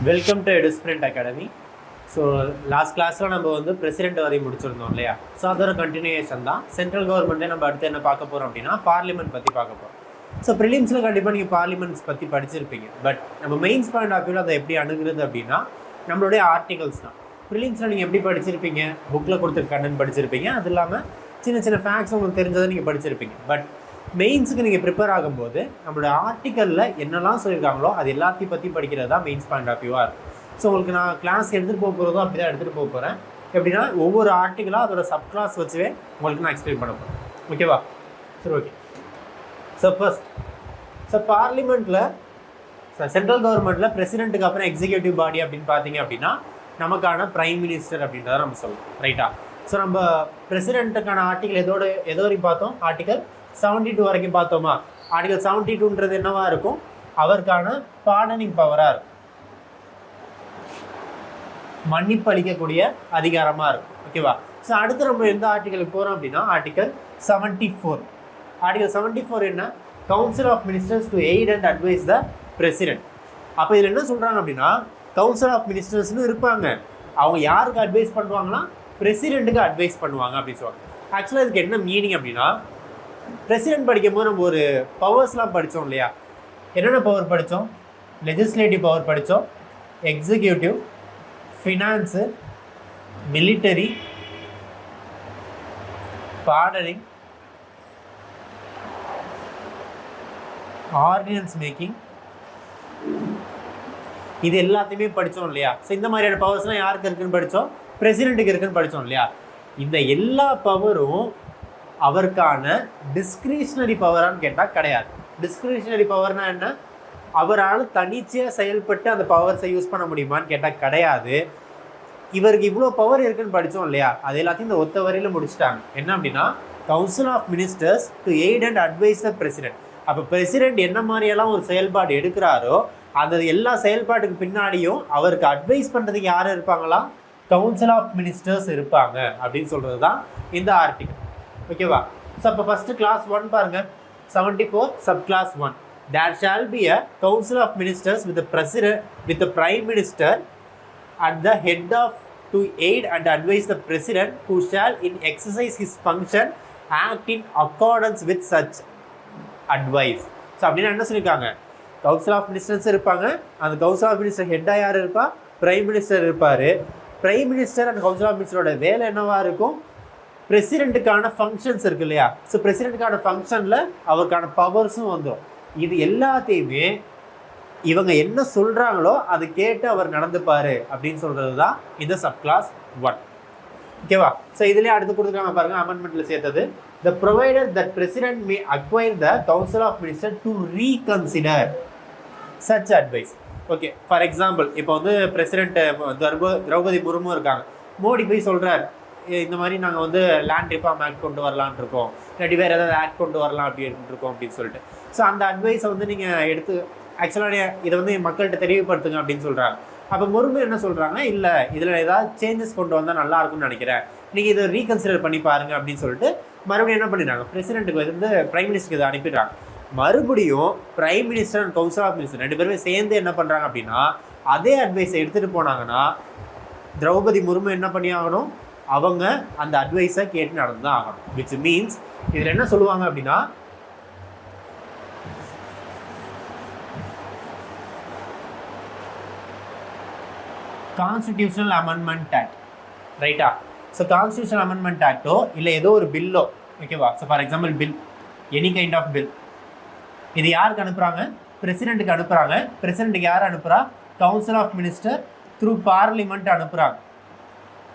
Welcome to Edusprint academy. So last கிளாஸில் நம்ம வந்து பிரசிடென்ட் வரையும் முடிச்சிருந்தோம் இல்லையா? ஸோ அதோட கண்டினியூஷன் தான். சென்ட்ரல் கவர்மெண்ட்டே நம்ம அடுத்து என்ன பார்க்க போகிறோம் அப்படின்னா பார்லிமெண்ட் பற்றி பார்க்க போகிறோம். ஸோ ப்ரிலிம்ஸில் கண்டிப்பாக நீங்கள் பார்லிமெண்ட்ஸ் பற்றி படிச்சிருப்பீங்க. பட் நம்ம மெயின்ஸ் பாயிண்ட் ஆஃப் வியூவில் அதை எப்படி அணுகிறது அப்படின்னா நம்மளுடைய ஆர்டிகல்ஸ் தான். ப்ரிலிம்ஸில் நீங்கள் எப்படி படிச்சிருப்பீங்க, புக்கில் கொடுத்துருக்க கண்டென்ட் படிச்சிருப்பீங்க. அது இல்லாமல் சின்ன சின்ன ஃபேக்ட்ஸ் உங்களுக்கு தெரிஞ்சதை நீங்கள் படிச்சிருப்பீங்க. பட் மெயின்ஸுக்கு நீங்கள் ப்ரிப்பேர் ஆகும்போது நம்மளோட ஆர்டிக்கலில் என்னெல்லாம் சொல்லியிருக்காங்களோ அது எல்லாத்தையும் பற்றி படிக்கிறது தான் மெயின்ஸ் பாயிண்ட் ஆஃப் வியூவாக இருக்கும். ஸோ உங்களுக்கு நான் கிளாஸ் எடுத்துகிட்டு போக போகிறதோ அப்படி தான் எடுத்துகிட்டு போக போகிறேன். எப்படின்னா ஒவ்வொரு ஆர்டிக்கலாக அதோட சப் கிளாஸ் வச்சுவே உங்களுக்கு நான் எக்ஸ்பிளைன் பண்ண போகிறேன். ஓகேவா? சரி, ஓகே. ஸோ பார்லிமெண்ட்டில் சென்ட்ரல் கவர்மெண்ட்டில் பிரசிடென்ட்டுக்கு அப்புறம் எக்ஸிக்யூட்டிவ் பாடி அப்படின்னு பார்த்தீங்க அப்படின்னா நமக்கான பிரைம் மினிஸ்டர் அப்படின்றத நம்ம சொல்லுவோம். ரைட்டா? ஸோ நம்ம பிரசிடென்ட்டுக்கான ஆர்டிக்கல் எதோ வரைக்கும் பார்த்தோம்? ஆர்டிக்கல் 72 வரைக்கும் பார்த்தோமா? ஆர்டிகல் 72ன்றது என்னவா இருக்கும்? அவருக்கான பார்டனிங் பவராக இருக்கும், மன்னிப்பு அளிக்கக்கூடிய அதிகாரமாக இருக்கும். ஓகேவா? ஸோ அடுத்து நம்ம எந்த ஆர்டிக்கலுக்கு போகிறோம் அப்படின்னா ஆர்டிகல் 74. ஆர்டிகல் 74 என்ன? Council of ministers to aid and advise the president. அப்போ இதில் என்ன சொல்கிறாங்க அப்படின்னா கவுன்சில் ஆஃப் மினிஸ்டர்ஸ்னு இருப்பாங்க. அவங்க யாருக்கு அட்வைஸ் பண்ணுவாங்கன்னா பிரசிடென்ட்டுக்கு அட்வைஸ் பண்ணுவாங்க அப்படின்னு சொல்லுவாங்க. ஆக்சுவலாக இதுக்கு என்ன மீனிங் அப்படின்னா பிரசிடென்ட் படிக்கும்போது நம்ம ஒரு பவர்ஸ்லாம் படித்தோம் இல்லையா? என்னென்ன பவர் படித்தோம்? லெஜிஸ்லேட்டிவ் பவர் படித்தோம், executive, finance, military, pardoning, ordinance making, இது எல்லாத்தையுமே படித்தோம் இல்லையா? ஸோ இந்த மாதிரியான பவர்ஸ்லாம் யாருக்கு இருக்குன்னு படித்தோம்? பிரசிடென்ட்டுக்கு இருக்குன்னு படித்தோம் இல்லையா? இந்த எல்லா பவரும் அவருக்கான டிஸ்கிரிஷனரி பவரான்னு கேட்டால் கிடையாது. டிஸ்கிரிஷனரி பவர்னால் என்ன? அவரால் தனிச்சையாக செயல்பட்டு அந்த பவர்ஸை யூஸ் பண்ண முடியுமான்னு கேட்டால் கிடையாது. இவருக்கு இவ்வளோ பவர் இருக்குன்னு படித்தோம் இல்லையா? அது எல்லாத்தையும் இந்த ஒத்த வரையில் முடிச்சுட்டாங்க. என்ன அப்படின்னா council of ministers to aid and advise the president. அப்போ பிரசிடென்ட் என்ன மாதிரியெல்லாம் ஒரு செயல்பாடு எடுக்கிறாரோ அந்த எல்லா செயல்பாட்டுக்கு பின்னாடியும் அவருக்கு அட்வைஸ் பண்ணுறதுக்கு யார் இருப்பாங்களா? கவுன்சில் ஆஃப் மினிஸ்டர்ஸ் இருப்பாங்க அப்படின்னு சொல்கிறது தான் இந்த ஆர்டிகல். ஓகேவா? ஸோ அப்போ ஃபஸ்ட்டு கிளாஸ் 1 பாருங்கள். 74 sub clause 1. There shall be a council of ministers with the president, with the prime minister at the head of to aid and advise the president, who shall in exercise his function act in accordance with such advice. So அப்படின்னு என்ன சொல்லியிருக்காங்க? Council of ministers இருப்பாங்க. அந்த council of minister ஹெட்டாக யார் இருப்பா? Prime minister இருப்பார். Prime minister and council of மினிஸ்டரோட வேலை என்னவாக இருக்கும்? பிரசிடென்ட்டுக்கான ஃபங்க்ஷன்ஸ் இருக்கு இல்லையா? ஸோ பிரசிடென்ட்டுக்கான ஃபங்க்ஷனில் அவருக்கான பவர்ஸும் வந்துடும். இது எல்லாத்தையுமே இவங்க என்ன சொல்கிறாங்களோ அது கேட்டு அவர் நடந்துப்பார் அப்படின்னு சொல்கிறது தான் இந்த சப் கிளாஸ் 1. ஓகேவா? ஸோ இதுலேயே அடுத்து கொடுத்துருக்காங்க பாருங்கள், அமெண்ட்மெண்ட்டில் சேர்த்தது. The provider that president may acquire the council of minister to reconsider such advice. Okay, for example இப்போ வந்து பிரசிடென்ட் திரௌபதி முர்மு இருக்காங்க. மோடி போய் சொல்கிறார், இந்த மாதிரி நாங்கள் வந்து லேண்ட் ரிஃபார்ம் ஆக்ட் கொண்டு வரலான் இருக்கோம், இல்லாட்டி வேறு ஏதாவது ஆக்ட் கொண்டு வரலாம் அப்படின்னு இருக்கோம் அப்படின்னு சொல்லிட்டு. ஸோ அந்த அட்வைஸை வந்து நீங்கள் எடுத்து ஆக்சுவலாக இதை வந்து மக்கள்கிட்ட தெளிவுபடுத்துங்க அப்படின்னு சொல்கிறாங்க. அப்போ முர்மு என்ன சொல்கிறாங்க? இல்லை, இதில் ஏதாவது சேஞ்சஸ் கொண்டு வந்தால் நல்லா இருக்கும்னு நினைக்கிறேன், நீங்கள் இதை ரீகன்சிடர் பண்ணி பாருங்கள் அப்படின்னு சொல்லிட்டு மறுபடியும் என்ன பண்ணிடுறாங்க? பிரசிடென்ட்டுக்கு வந்து பிரைம் மினிஸ்டருக்கு இதை அனுப்பிடுறாங்க. மறுபடியும் prime minister and council of minister 2 பேருமே சேர்ந்து என்ன பண்ணுறாங்க அப்படின்னா அதே அட்வைஸை எடுத்துகிட்டு போனாங்கன்னா திரௌபதி முர்மு என்ன பண்ணி ஆகணும்? அவங்க அந்த அட்வைஸை கேட்டு நடந்து தான் ஆகணும். விச் மீன்ஸ் இதில் என்ன சொல்லுவாங்க அப்படின்னா கான்ஸ்டிடியூஷனல் அமெண்ட்மெண்ட் ஆக்ட். ரைட்டா? ஸோ கான்ஸ்டியூஷனல் அமெண்ட்மெண்ட் ஆக்டோ இல்லை ஏதோ ஒரு பில்லோ, ஓகேவா? So for example bill, any kind of bill, இது யாருக்கு அனுப்புகிறாங்க? பிரசிடென்ட்டுக்கு அனுப்புகிறாங்க. பிரசிடென்ட்டுக்கு யார் அனுப்புகிறா? Council of minister through parliament அனுப்புகிறாங்க.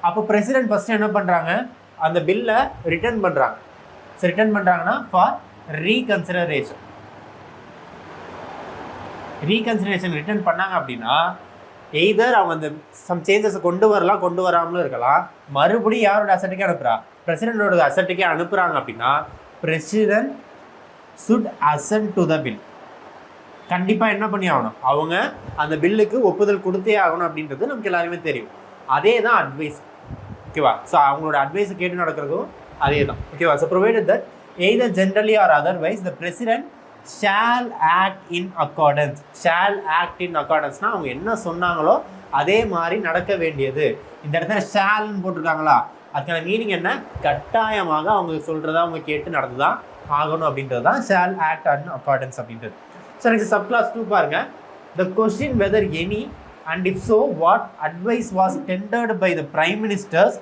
அப்போ பிரசிடென்ட் ஃபஸ்ட்டு என்ன பண்ணுறாங்க? அந்த பில்லை ரிட்டர்ன் பண்ணுறாங்க. ஸோ ரிட்டர்ன் பண்ணுறாங்கன்னா ஃபார் ரீகன்சிடரேஷன். ரீகன்சிடரேஷன் ரிட்டர்ன் பண்ணாங்க அப்படின்னா எய்தர் அவங்க அந்த சம் சேஞ்சஸை கொண்டு வரலாம், கொண்டு வராமலும் இருக்கலாம். மறுபடியும் யாரோட அசட்டுக்கே அனுப்புகிறா? பிரசிடென்ட்டோட அசட்டுக்கே அனுப்புகிறாங்க அப்படின்னா president should assent to the bill. கண்டிப்பாக என்ன பண்ணி ஆகணும்? அவங்க அந்த பில்லுக்கு ஒப்புதல் கொடுத்தே ஆகணும் அப்படின்றது நமக்கு எல்லாருமே தெரியும். அதே தான் அட்வைஸ். ஓகேவா? ஸோ அவங்களோட அட்வைஸை கேட்டு நடக்கிறதும் அதே தான். ஓகேவா? So provided that either generally or otherwise the president shall act in accordance. Shall act in அக்கார்டன்ஸ்னா அவங்க என்ன சொன்னாங்களோ அதே மாதிரி நடக்க வேண்டியது. இந்த இடத்துல ஷால்னு போட்டிருக்காங்களா, அதுக்கான மீனிங் என்ன, கட்டாயமாக அவங்க சொல்கிறத அவங்க கேட்டு நடந்து தான் ஆகணும் அப்படின்றது தான் ஷால் ஆக்ட் இன் அக்கார்டன்ஸ் அப்படின்றது. ஸோ நெக்ஸ்ட் சப் கிளாஸ் 2 பாருங்க. The question weather any and if so what advice was tendered by the prime ministers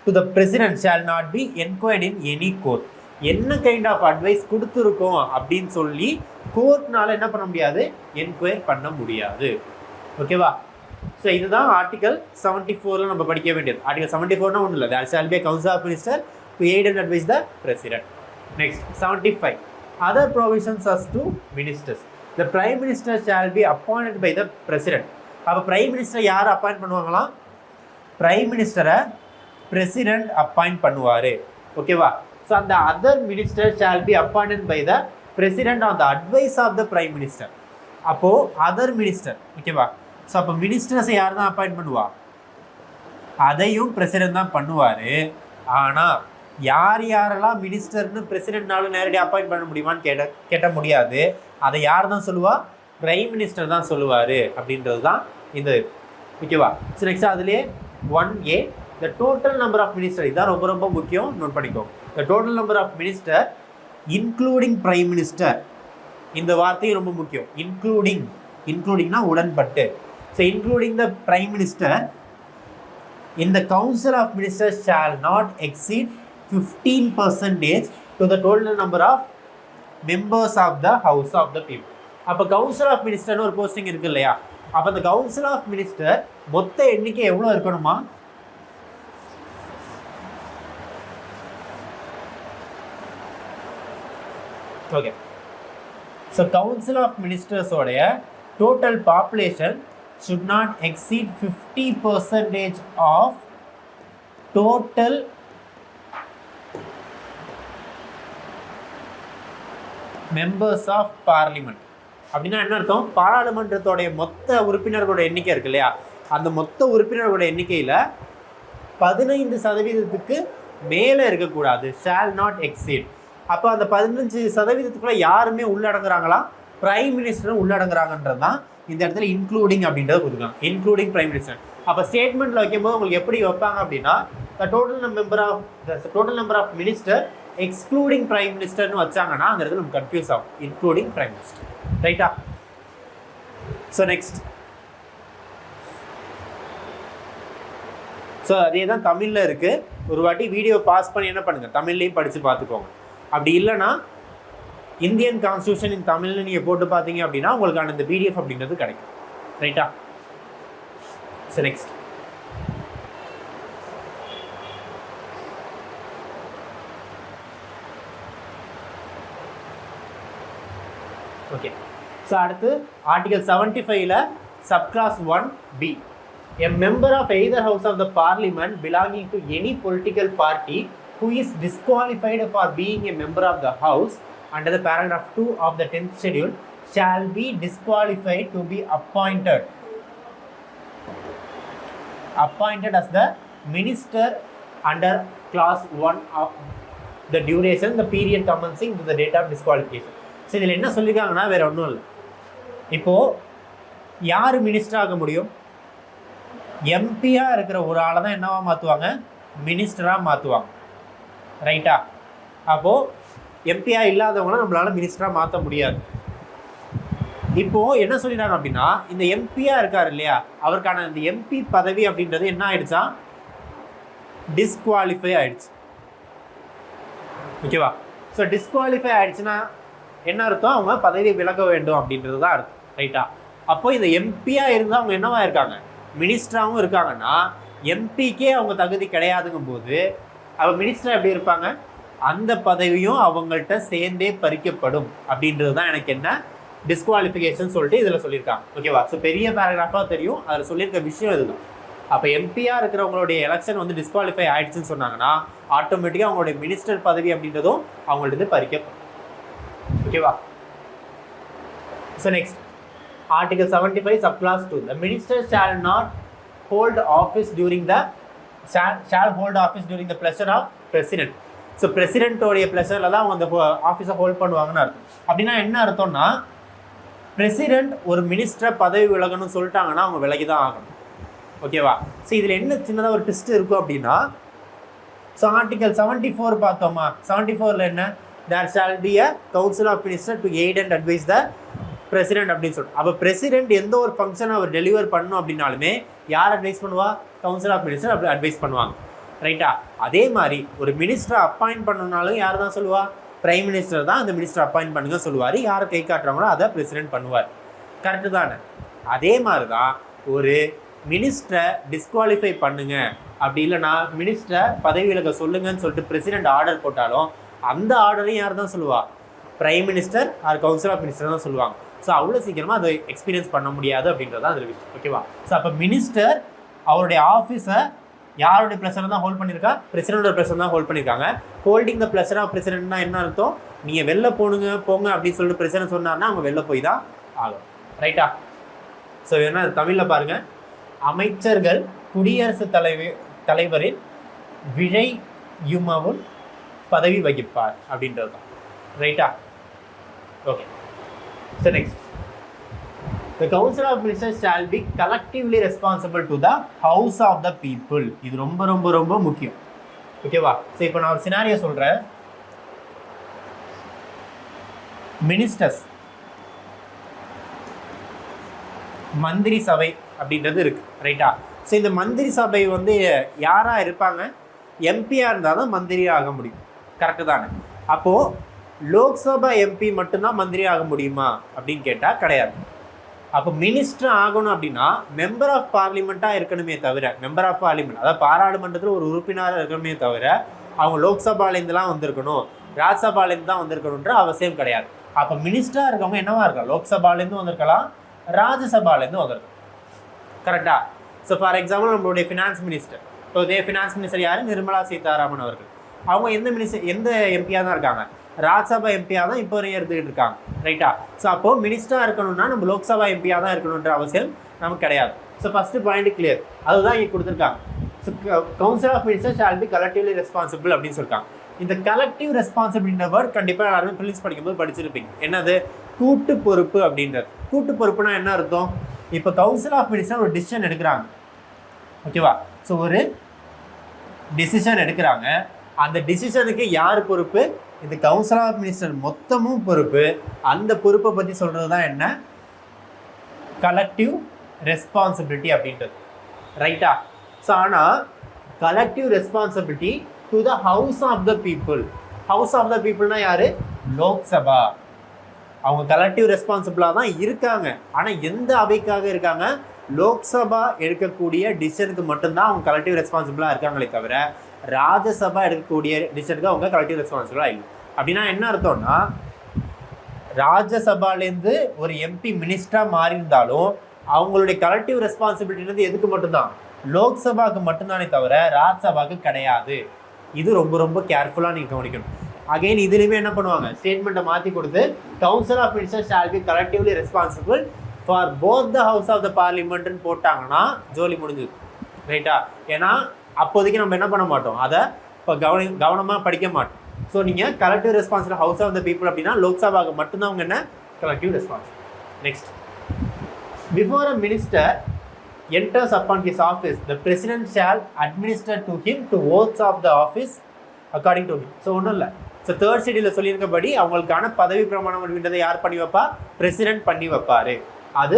to the president shall not be enquired in any court. என்ன kind of advice கொடுத்துருக்கோம் அப்படின்னு சொல்லி கோர்ட்னால என்ன பண்ண முடியாது, enquire பண்ண முடியாது. ஓகேவா? ஸோ இதுதான் ஆர்டிகல் 74ல் நம்ம படிக்க வேண்டியது. ஆர்டிகல் 74னா ஒன்றும் இல்லை, there shall be a council of minister to aid and advise the president. Next 75 other provisions as to ministers. The prime minister shall be appointed by the president. அப்போ prime minister யார் appoint பண்ணுவாங்களாம், prime மினிஸ்டரை president appoint பண்ணுவார். ஓகேவா? So அந்த other minister shall be appointed by the president on the advice of the prime minister. அப்போது other minister. ஓகேவா? So அப்போ மினிஸ்டர்ஸை யார் தான் அப்பாயிண்ட் பண்ணுவா, அதையும் பிரசிடென்ட் தான் பண்ணுவார். ஆனால் யார் யாரெல்லாம் மினிஸ்டர்னு பிரசிடென்ட்னாலும் நேரடியாக அப்பாயிண்ட் பண்ண முடியுமான்னு கேட்ட முடியாது. அதை யார் தான் சொல்லுவா, பிரைம் மினிஸ்டர் தான் சொல்லுவார் அப்படின்றது தான் இந்த. ஓகேவா? ஸோ நெக்ஸ்ட் அதுலேயே 1A the total number of minister. இதுதான் ரொம்ப ரொம்ப முக்கியம், நோட் பண்ணிக்கோ. The total number of minister including prime minister. இந்த வார்த்தையும் ரொம்ப முக்கியம். இன்க்ளூடிங்னா உடன்பட்டு. So including the prime minister in the council of minister shall not exceed 15% to the total number of members of the house of the people. அப்போ council of மினிஸ்டர்னு ஒரு posting இருக்கு இல்லையா, அப்போ அந்த கவுன்சில் ஆஃப் மினிஸ்டர் மொத்த எண்ணிக்கை எவ்வளோ இருக்கணுமா, ஓகே. ஸோ கவுன்சில் ஆஃப் மினிஸ்டர்ஸோடைய total population should not exceed 50% of total members of parliament. அப்படின்னா என்ன அர்த்தம், பாராளுமன்றத்தோடைய மொத்த உறுப்பினர்களோட எண்ணிக்கை இருக்கு இல்லையா, அந்த மொத்த உறுப்பினர்களோட எண்ணிக்கையில் 15% மேலே இருக்கக்கூடாது. Shawl not exceed. அப்போ அந்த 15% யாருமே உள்ளடங்குறாங்களா, பிரைம் மினிஸ்டரும் உள்ளடங்குறாங்கன்றது தான் இந்த இடத்துல இன்க்ளூடிங் அப்படின்றது கொடுக்கலாம். Including prime minister. அப்போ ஸ்டேட்மெண்ட்டில் வைக்கும்போது உங்களுக்கு எப்படி வைப்பாங்க அப்படின்னா, total number of minister excluding prime மினிஸ்டர்னு வச்சாங்கன்னா அந்த இடத்துல நமக்கு கன்ஃபியூஸ் ஆகும். இன்க்ளூடிங் பிரைம் மினிஸ்டர், ரைட்டா? ஸோ நெக்ஸ்ட், ஸோ அதே தான் தமிழில் இருக்குது. ஒரு வாட்டி வீடியோ பாஸ் பண்ணி என்ன பண்ணுங்கள், தமிழ்லையும் படித்து பார்த்துக்கோங்க. அப்படி இல்லைன்னா இந்தியன் கான்ஸ்டியூஷன் இன் தமிழ்னு நீங்கள் போட்டு பார்த்தீங்க அப்படின்னா உங்களுக்கான இந்த பிடிஎஃப் அப்படின்றது கிடைக்கும், ரைட்டா? So next, okay. ஸோ அடுத்து ஆர்டிகல் 75ல் subclause 1B. A member of either house of the parliament belonging to any political party who is disqualified for being a member of the house under the paragraph 2 of the 10th schedule shall be disqualified to be appointed as the minister under clause 1 of the duration, the period commencing to the date of disqualification. So இதில் என்ன சொல்லியிருக்காங்கன்னா வேறு ஒன்றும் இல்லை. இப்போது யார் minister ஆக முடியும், எம்பியாக இருக்கிற ஒரு ஆளை தான் என்னவா மாற்றுவாங்க, மினிஸ்டராக மாற்றுவாங்க, ரைட்டா? அப்போது எம்பியாக இல்லாதவங்களாம் நம்மளால் மினிஸ்டராக மாற்ற முடியாது. இப்போது என்ன சொல்லிடுறாங்க அப்படின்னா, இந்த எம்பியாக இருக்கார் இல்லையா, அவருக்கான இந்த எம்பி பதவி அப்படின்றது என்ன ஆயிடுச்சா, டிஸ்குவாலிஃபை ஆயிடுச்சு. ஓகேவா? ஸோ டிஸ்குவாலிஃபை ஆயிடுச்சுன்னா என்ன அர்த்தம், அவங்க பதவியை விலக வேண்டும் அப்படின்றது தான் அர்த்தம், ரைட்டா? அப்போ இந்த எம்பியாக இருந்தால் அவங்க என்னவா இருக்காங்க, மினிஸ்டராகவும் இருக்காங்கன்னா எம்பிக்கே அவங்க தகுதி கிடையாதுங்கும் போது அவங்க மினிஸ்டர் எப்படி இருப்பாங்க, அந்த பதவியும் அவங்கள்ட்ட சேர்ந்தே பறிக்கப்படும் அப்படின்றது தான் எனக்கு என்ன டிஸ்குவாலிஃபிகேஷன் சொல்லிட்டு இதில் சொல்லியிருக்காங்க. ஓகேவா? ஸோ பெரிய பேராகிராஃபாக தெரியும், அதில் சொல்லியிருக்க விஷயம் இதுதான். அப்போ எம்பியாக இருக்கிறவங்களுடைய எலெக்ஷன் வந்து டிஸ்குவாலிஃபை ஆகிடுச்சுன்னு சொன்னாங்கன்னா ஆட்டோமேட்டிக்காக அவங்களுடைய மினிஸ்டர் பதவி அப்படின்றதும் அவங்கள்ட்ட பறிக்கப்படும். ஓகேவா? So next article 75 subclass 2. The minister shall hold office during the pleasure of president. So பிரசிடென்ட்டோடைய ப்ளஷரில் தான் அவங்க அந்த ஆஃபீஸை ஹோல்ட் பண்ணுவாங்கன்னு அர்த்தம். அப்படின்னா என்ன அர்த்தம்னா, பிரசிடென்ட் ஒரு மினிஸ்டரை பதவி விலகணும்னு சொல்லிட்டாங்கன்னா அவங்க விலகி தான் ஆகணும். ஓகேவா? ஸோ இதில் என்ன சின்னதாக ஒரு ட்விஸ்ட் இருக்கும் அப்படின்னா, ஸோ ஆர்டிகல் 74 பார்த்தோமா, 74ல் என்ன, there shall be a council of minister to aid and advise the president அப்படின்னு சொல்லிட்டு. அப்போ பிரசிடென்ட் எந்த ஒரு ஃபங்க்ஷனை அவர் டெலிவர் பண்ணணும் அப்படின்னாலுமே யார் அட்வைஸ் பண்ணுவா? கவுன்சில் ஆஃப் மினிஸ்டர் அப்படி அட்வைஸ் பண்ணுவாங்க. ரைட்டா? அதே மாதிரி ஒரு மினிஸ்டரை அப்பாயிண்ட் பண்ணணுனாலும் யார் தான் சொல்லுவா? பிரைம் மினிஸ்டர் தான் அந்த மினிஸ்டர் அப்பாயிண்ட் பண்ணுங்க சொல்லுவார். யாரை கை காட்டுறாங்களோ அதை பிரசிடென்ட் பண்ணுவார். கரெக்டு தானே? அதே மாதிரி தான் ஒரு மினிஸ்டரை டிஸ்குவாலிஃபை பண்ணுங்க அப்படி இல்லைனா மினிஸ்டரை பதவி விலக சொல்லுங்கன்னு சொல்லிட்டு பிரசிடென்ட் ஆர்டர் போட்டாலும் அந்த ஆர்டரையும் யார் தான் சொல்லுவா? Prime minister or council of minister தான் சொல்லுவாங்க. ஸோ அவ்வளோ சீக்கிரமாக அதை எக்ஸ்பீரியன்ஸ் பண்ண முடியாது அப்படின்றது தான் அதில் விஷயம். ஓகேவா? ஸோ அப்போ மினிஸ்டர் அவருடைய ஆஃபீஸை யாருடைய ப்ரெஷர் தான் ஹோல்ட் பண்ணியிருக்கா? பிரசிடென்டோட ப்ரெஷர் தான் ஹோல்ட் பண்ணியிருக்காங்க. ஹோல்டிங் த ப்ரெஷர் ஆஃப் பிரசிடென்ட்னா என்ன அர்த்தம்? நீங்கள் வெளில போங்க அப்படின்னு சொல்லிட்டு பிரசிடென்ட் சொன்னார்னா அவங்க வெளில போய் தான் ஆகும். ரைட்டா? ஸோ என்ன தமிழில் பாருங்கள், அமைச்சர்கள் குடியரசுத் தலைவரின் விழையுமவும் பதவி வகிப்பார் அப்படின்றது தான். ரைட்டா? Okay. So next, the council of ministers shall be collectively responsible to the house of the people. இது ரொம்ப ரொம்ப ரொம்ப முக்கியம். ஓகேவா? ஸோ இப்போ நான் ஒரு சினாரியோ சொல்கிறேன். மினிஸ்டர்ஸ் மந்திரி சபை அப்படின்றது இருக்கு. ரைட்டா? ஸோ இந்த மந்திரி சபை வந்து யாராக இருப்பாங்க? எம்பியாக இருந்தால் தான் மந்திரியாக ஆக முடியும். கரெக்டு தானே? அப்போது லோக்சபா எம்பி மட்டும்தான் மந்திரி ஆக முடியுமா அப்படின்னு கேட்டால் கிடையாது. அப்போ மினிஸ்டர் ஆகணும் அப்படின்னா மெம்பர் ஆஃப் பார்லிமெண்ட்டாக இருக்கணுமே தவிர, மெம்பர் ஆஃப் பார்லிமெண்ட் அதாவது பாராளுமன்றத்தில் ஒரு உறுப்பினராக இருக்கணுமே தவிர அவங்க லோக்சபாலேருந்துலாம் வந்திருக்கணும், ராஜ்யசபாலேருந்து தான் வந்திருக்கணுன்ற அவசியம் கிடையாது. அப்போ மினிஸ்டராக இருக்கவங்க என்னவா இருக்கலாம்? லோக்சபாலேருந்து வந்திருக்கலாம், ராஜ்யசபாலேருந்து வந்திருக்கலாம். கரெக்டா? ஸோ ஃபார் எக்ஸாம்பிள் நம்மளுடைய ஃபினான்ஸ் மினிஸ்டர், இப்போ இதே ஃபினான்ஸ் மினிஸ்டர் யார்? நிர்மலா சீதாராமன் அவர்கள். அவங்க எந்த எம்பியாக தான் இருக்காங்க? ராஜ்யசபா எம்பியாக தான் இப்போ வரையும் எடுத்துக்கிட்டு இருக்காங்க. ரைட்டா? ஸோ அப்போது மினிஸ்டராக இருக்கணும்னா நம்ம லோக்சபா எம்பியாக தான் இருக்கணுன்ற அவசியம் நமக்கு கிடையாது. ஸோ ஃபஸ்ட்டு பாயிண்ட் கிளியர், அதுதான் இங்கே கொடுத்துருக்காங்க. So council of minister shall be collectively responsible அப்படின்னு சொல்லியிருக்காங்க. இந்த கலெக்டிவ் ரெஸ்பான்சிபிலிட்டின்ற வேர்ட் கண்டிப்பாக எல்லாருமே ப்ரிலிம்ஸ் படிக்கும்போது படிச்சிருப்பீங்க. என்னது? கூட்டு பொறுப்பு அப்படின்றது. கூட்டு பொறுப்புனா என்ன அர்த்தம்? இப்போ கவுன்சில் ஆஃப் மினிஸ்டர் ஒரு டிசிஷன் எடுக்கிறாங்க. ஓகேவா? ஸோ ஒரு டிசிஷன் எடுக்கிறாங்க. அந்த டிசிஷனுக்கு யார் பொறுப்பு? இந்த கவுன்சில் ஆஃப் மினிஸ்டர் மொத்தமும் பொறுப்பு. அந்த பொறுப்பை பற்றி சொல்கிறது தான் என்ன? கலெக்டிவ் ரெஸ்பான்சிபிலிட்டி அப்படின்றது. ரைட்டா? ஸோ ஆனால் collective responsibility to the house of the people. House of the பீப்புள்னா யார்? லோக்சபா. அவங்க கலெக்டிவ் ரெஸ்பான்சிபிளாக தான் இருக்காங்க. ஆனால் எந்த அவைக்காக இருக்காங்க? லோக்சபா எடுக்கக்கூடிய டிசிஷனுக்கு மட்டும்தான் அவங்க கலெக்டிவ் ரெஸ்பான்சிபிளாக இருக்காங்களே தவிர ராஜ்யசபா எடுக்கக்கூடிய டிசிஷனுக்கு அவங்க கலெக்டிவ் ரெஸ்பான்சிபிளாக இல்லை. அப்படின்னா என்ன அர்த்தம்னா, ராஜ்யசபாலேருந்து ஒரு எம்பி மினிஸ்டராக மாறி இருந்தாலும் அவங்களுடைய கலெக்டிவ் ரெஸ்பான்சிபிலிட்டின்றது எதுக்கு மட்டும்தான்? லோக்சபாவுக்கு மட்டும்தானே தவிர ராஜ்யசபாவுக்கு கிடையாது. இது ரொம்ப ரொம்ப கேர்ஃபுல்லாக நீங்கள் கவனிக்கணும். அகைன் இதுலேயுமே என்ன பண்ணுவாங்க? ஸ்டேட்மெண்ட்டை மாற்றி கொடுத்து council of ministers shall be collectively responsible for both the house of the பார்லிமெண்ட்னு போட்டாங்கன்னா ஜோலி முடிஞ்சுது. ரைட்டா? ஏன்னா அப்போதைக்கு நம்ம என்ன பண்ண மாட்டோம், அதை இப்போ கவனமாக படிக்க மாட்டோம். ஸோ நீங்கள் collective responsible house of the people அப்படின்னா லோக்சபாவுக்கு மட்டும்தான் அவங்க என்ன? Collective responsible. Next, before a minister enters upon his office, the president shall administer to him to oaths of the office according to him. So ஒன்றும் இல்லை. So third ஷெடியூலில் சொல்லியிருக்கபடி அவங்களுக்கான பதவி பிரமாணம் அப்படின்றத யார் பண்ணி வைப்பா? பிரசிடென்ட் பண்ணி வைப்பார். அது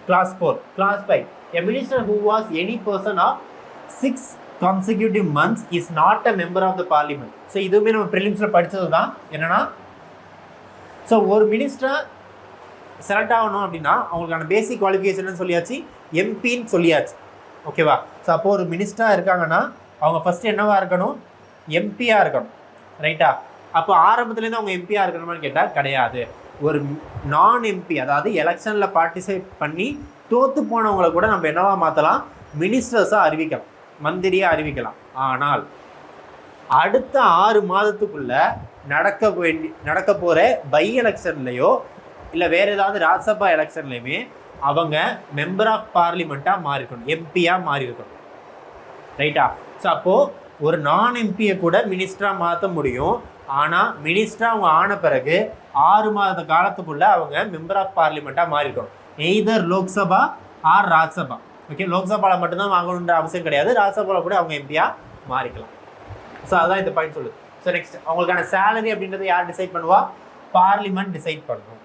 clause 4. Clause 5, a minister who was any person of 6 consecutive months is not a member of the parliament. So இதுவுமே நம்ம ப்ரிலிம்ஸில் படித்தது தான். என்னென்னா, ஸோ ஒரு மினிஸ்டரை செலக்ட் ஆகணும் அப்படின்னா அவங்களுக்கான பேசிக் குவாலிஃபிகேஷன் சொல்லியாச்சு, எம்பின்னு சொல்லியாச்சு. ஓகேவா? ஸோ அப்போது ஒரு மினிஸ்டராக இருக்காங்கன்னா அவங்க ஃபஸ்ட்டு என்னவாக இருக்கணும்? எம்பியாக இருக்கணும். ரைட்டா? அப்போ ஆரம்பத்துலேருந்து அவங்க எம்பியாக இருக்கணுமான்னு கேட்டால் கிடையாது. ஒரு நான் எம்பி, அதாவது எலெக்ஷனில் பார்ட்டிசிபேட் பண்ணி தோற்று போனவங்களை கூட நம்ம என்னவா மாற்றலாம்? மினிஸ்டர்ஸாக அறிவிக்கலாம், மந்திரியாக அறிவிக்கலாம். ஆனால் அடுத்த 6 மாதத்துக்குள்ளே நடக்க போகிற பை எலெக்ஷன்லையோ இல்லை வேறு ஏதாவது ராஜ்யசபா எலெக்ஷன்லையுமே அவங்க மெம்பர் ஆஃப் பார்லிமெண்ட்டாக மாறிக்கணும், எம்பியாக மாறி இருக்கணும். ரைட்டா? ஸோ அப்போது ஒரு நான் எம்பியை கூட மினிஸ்டராக மாற்ற முடியும். ஆனால் மினிஸ்டராக அவங்க ஆன பிறகு 6 மாத காலத்துக்குள்ளே அவங்க மெம்பர் ஆஃப் பார்லிமெண்ட்டாக மாறிக்கணும். Either Lok Sabha or Rajya Sabha. Okay, லோக்சபாவில் மட்டும்தான் வாங்கணுன்ற அவசியம் கிடையாது, ராஜ்சபாவில் கூட அவங்க எம்பியாக மாறிக்கலாம். ஸோ அதுதான் இந்த பாயிண்ட் சொல்லுது. ஸோ நெக்ஸ்ட், அவங்களுக்கான சேலரி அப்படின்றது யார் டிசைட் பண்ணுவா? பார்லிமெண்ட் டிசைட் பண்ணணும்.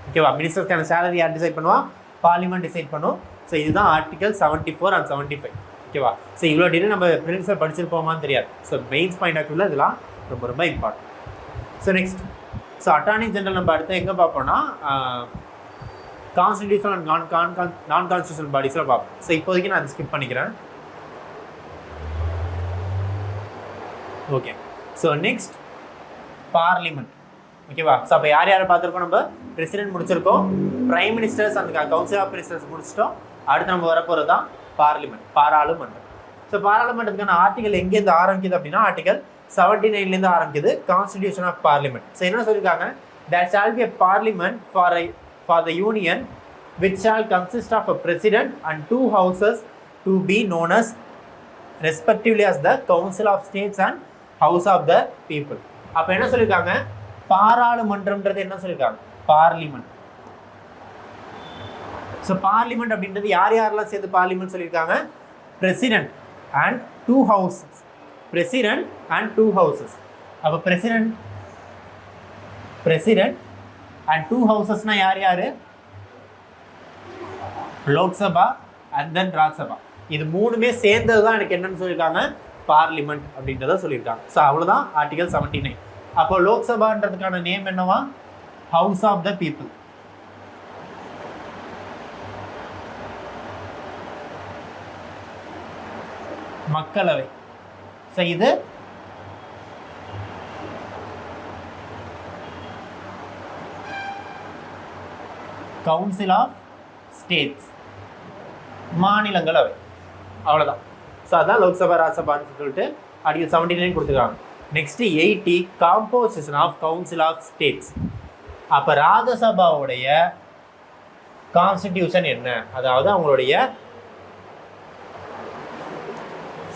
ஓகேவா? மினிஸ்டர்ஸ்க்கான சேலரி யார் டிசைட் பண்ணுவா? பார்லிமெண்ட் டிசைட் பண்ணும். ஸோ இதுதான் ஆர்டிகல் 74 and 75. ஓகேவா? ஸோ இவ்வளோ டீட்டெயில் நம்ம ப்ரிலிம்ஸில் படிச்சிருப்போமான்னு தெரியாது. ஸோ மெயின்ஸ் பாயிண்ட் ஆஃப் வியூவில் இதெல்லாம் ரொம்ப ரொம்ப important. So next, so attorney general நம்ம அடுத்து எங்கே பார்ப்போம்னா கான்ஸ்டிடியூஷனல் அண்ட் நான் கான்ஸ்டியூஷனல் பாடிஸில் பார்ப்போம். ஸோ இப்போதைக்கு நான் அதை ஸ்கிப் பண்ணிக்கிறேன். Okay, so next parliament. ஓகேவா? ஸோ அப்போ யார் யாரை பார்த்துருக்கோம்? நம்ம பிரசிடென்ட் முடிச்சிருக்கோம், பிரைம் மினிஸ்டர்ஸ் அந்த கவுன்சில் ஆஃப் மினிஸ்டர்ஸ் முடிச்சிட்டோம். அடுத்து நம்ம வரப்போகிறது தான் பார்லிமெண்ட், பாராளுமன்றம். ஸோ பாராளுமன்றத்துக்கான ஆர்டிகல் எங்கேருந்து ஆரம்பிக்குது அப்படின்னா ஆர்டிகல் 79 ஆரம்பிக்குது, கான்ஸ்டிடியூஷன் ஆஃப் பார்லிமெண்ட். ஸோ என்ன சொல்லியிருக்காங்க? There shall be a parliament for the union which shall consist of a president and 2 houses to be known as respectively as the council of states and house of the people. அப்போ என்ன சொல்லியிருக்காங்க? பாராளுமன்றம்ன்றது என்ன சொல்லியிருக்காங்க? Parliament. So parliament அப்படின்றது யார் யாரெல்லாம் சேர்ந்து parliament சொல்லியிருக்காங்க? President and 2 houses. President and 2 houses. அப்போ பிரசிடென்ட் அண்ட் 2 houses யார் யார்? Lok Sabha and then Rajya Sabha. இது மூணுமே சேர்ந்தது தான் எனக்கு என்னன்னு சொல்லியிருக்காங்க? பார்லிமெண்ட் அப்படின்றத சொல்லியிருக்காங்க. ஸோ அவ்வளோதான் ஆர்டிகல் 79. அப்போ லோக்சபான்றதுக்கான நேம் என்னவா? House of the people. மக்களவை. ஸோ இது கவுன்சில் ஆஃப் ஸ்டேட்ஸ், மாநிலங்களவை. அவ்வளோதான். ஸோ அதான் லோக்சபா ராஜ்சபான்னு சொல்லிட்டு ஆர்டிகல் 79 கொடுத்துருக்காங்க. Next 80 composition of council of states. அப்போ ராஜ்யசபாவுடைய கான்ஸ்டிடியூஷன் என்ன, அதாவது அவங்களுடைய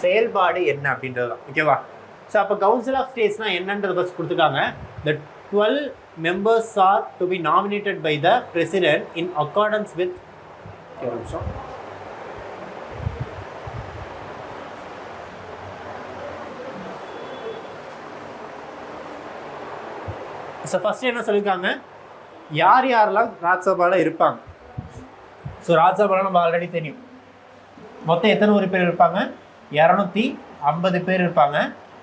செயல்பாடு என்ன அப்படின்றது தான். ஓகேவா? ஸோ அப்போ கவுன்சில் ஆஃப் ஸ்டேட்ஸ்னால் என்னன்றது ஃபஸ்ட் கொடுத்துருக்காங்க. The 12 members are to be nominated by the president in accordance with so first என்ன சொல்லியிருக்காங்க? யார் யாரெல்லாம் ராஜ்யசபாவில் இருப்பாங்க. ஸோ ராஜ்யசபாவில் நம்ம ஆல்ரெடி தெரியும் மொத்தம் எத்தனை உறுப்பினர் இருப்பாங்க? 250 பேர் இருப்பாங்க.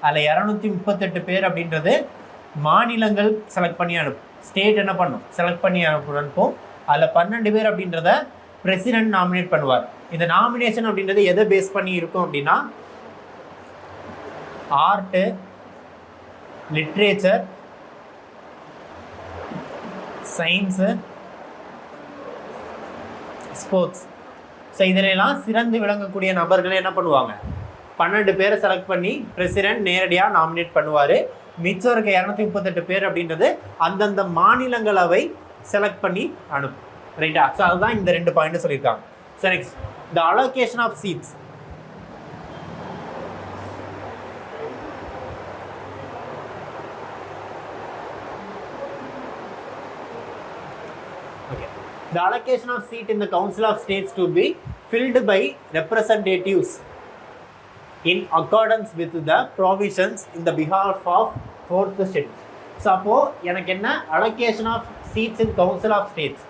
அதில் 238 பேர் அப்படின்றது மாநிலங்கள் செலக்ட் பண்ணி அனுப்பும். ஸ்டேட் என்ன பண்ணும்? செலக்ட் பண்ணி அனுப்பும். அதில் 12 பேர் அப்படின்றத பிரசிடென்ட் நாமினேட் பண்ணுவார். இந்த நாமினேஷன் அப்படின்றது எதை பேஸ் பண்ணி இருக்கும் அப்படின்னா art, literature, science, sports. So இதிலெல்லாம் சிறந்து விளங்கக்கூடிய நபர்களை என்ன பண்ணுவாங்க? 12 பேரை செலக்ட் பண்ணி பிரசிடென்ட் நேரடியாக நாமினேட் பண்ணுவார். மிச்சம் இருக்க 238 பேர் அப்படின்றது அந்தந்த மாநிலங்களவை செலக்ட் பண்ணி அனுப்பும். ரைட்டா? ஸோ அதுதான் இந்த 2 பாயிண்ட் சொல்லியிருக்காங்க. So next, the allocation of seats. Okay. The allocation of seat in the Council of States to be filled by representatives in accordance with the provisions in the behalf of 4th schedule. So அப்போது எனக்கு என்ன? Allocation of seats in council of states.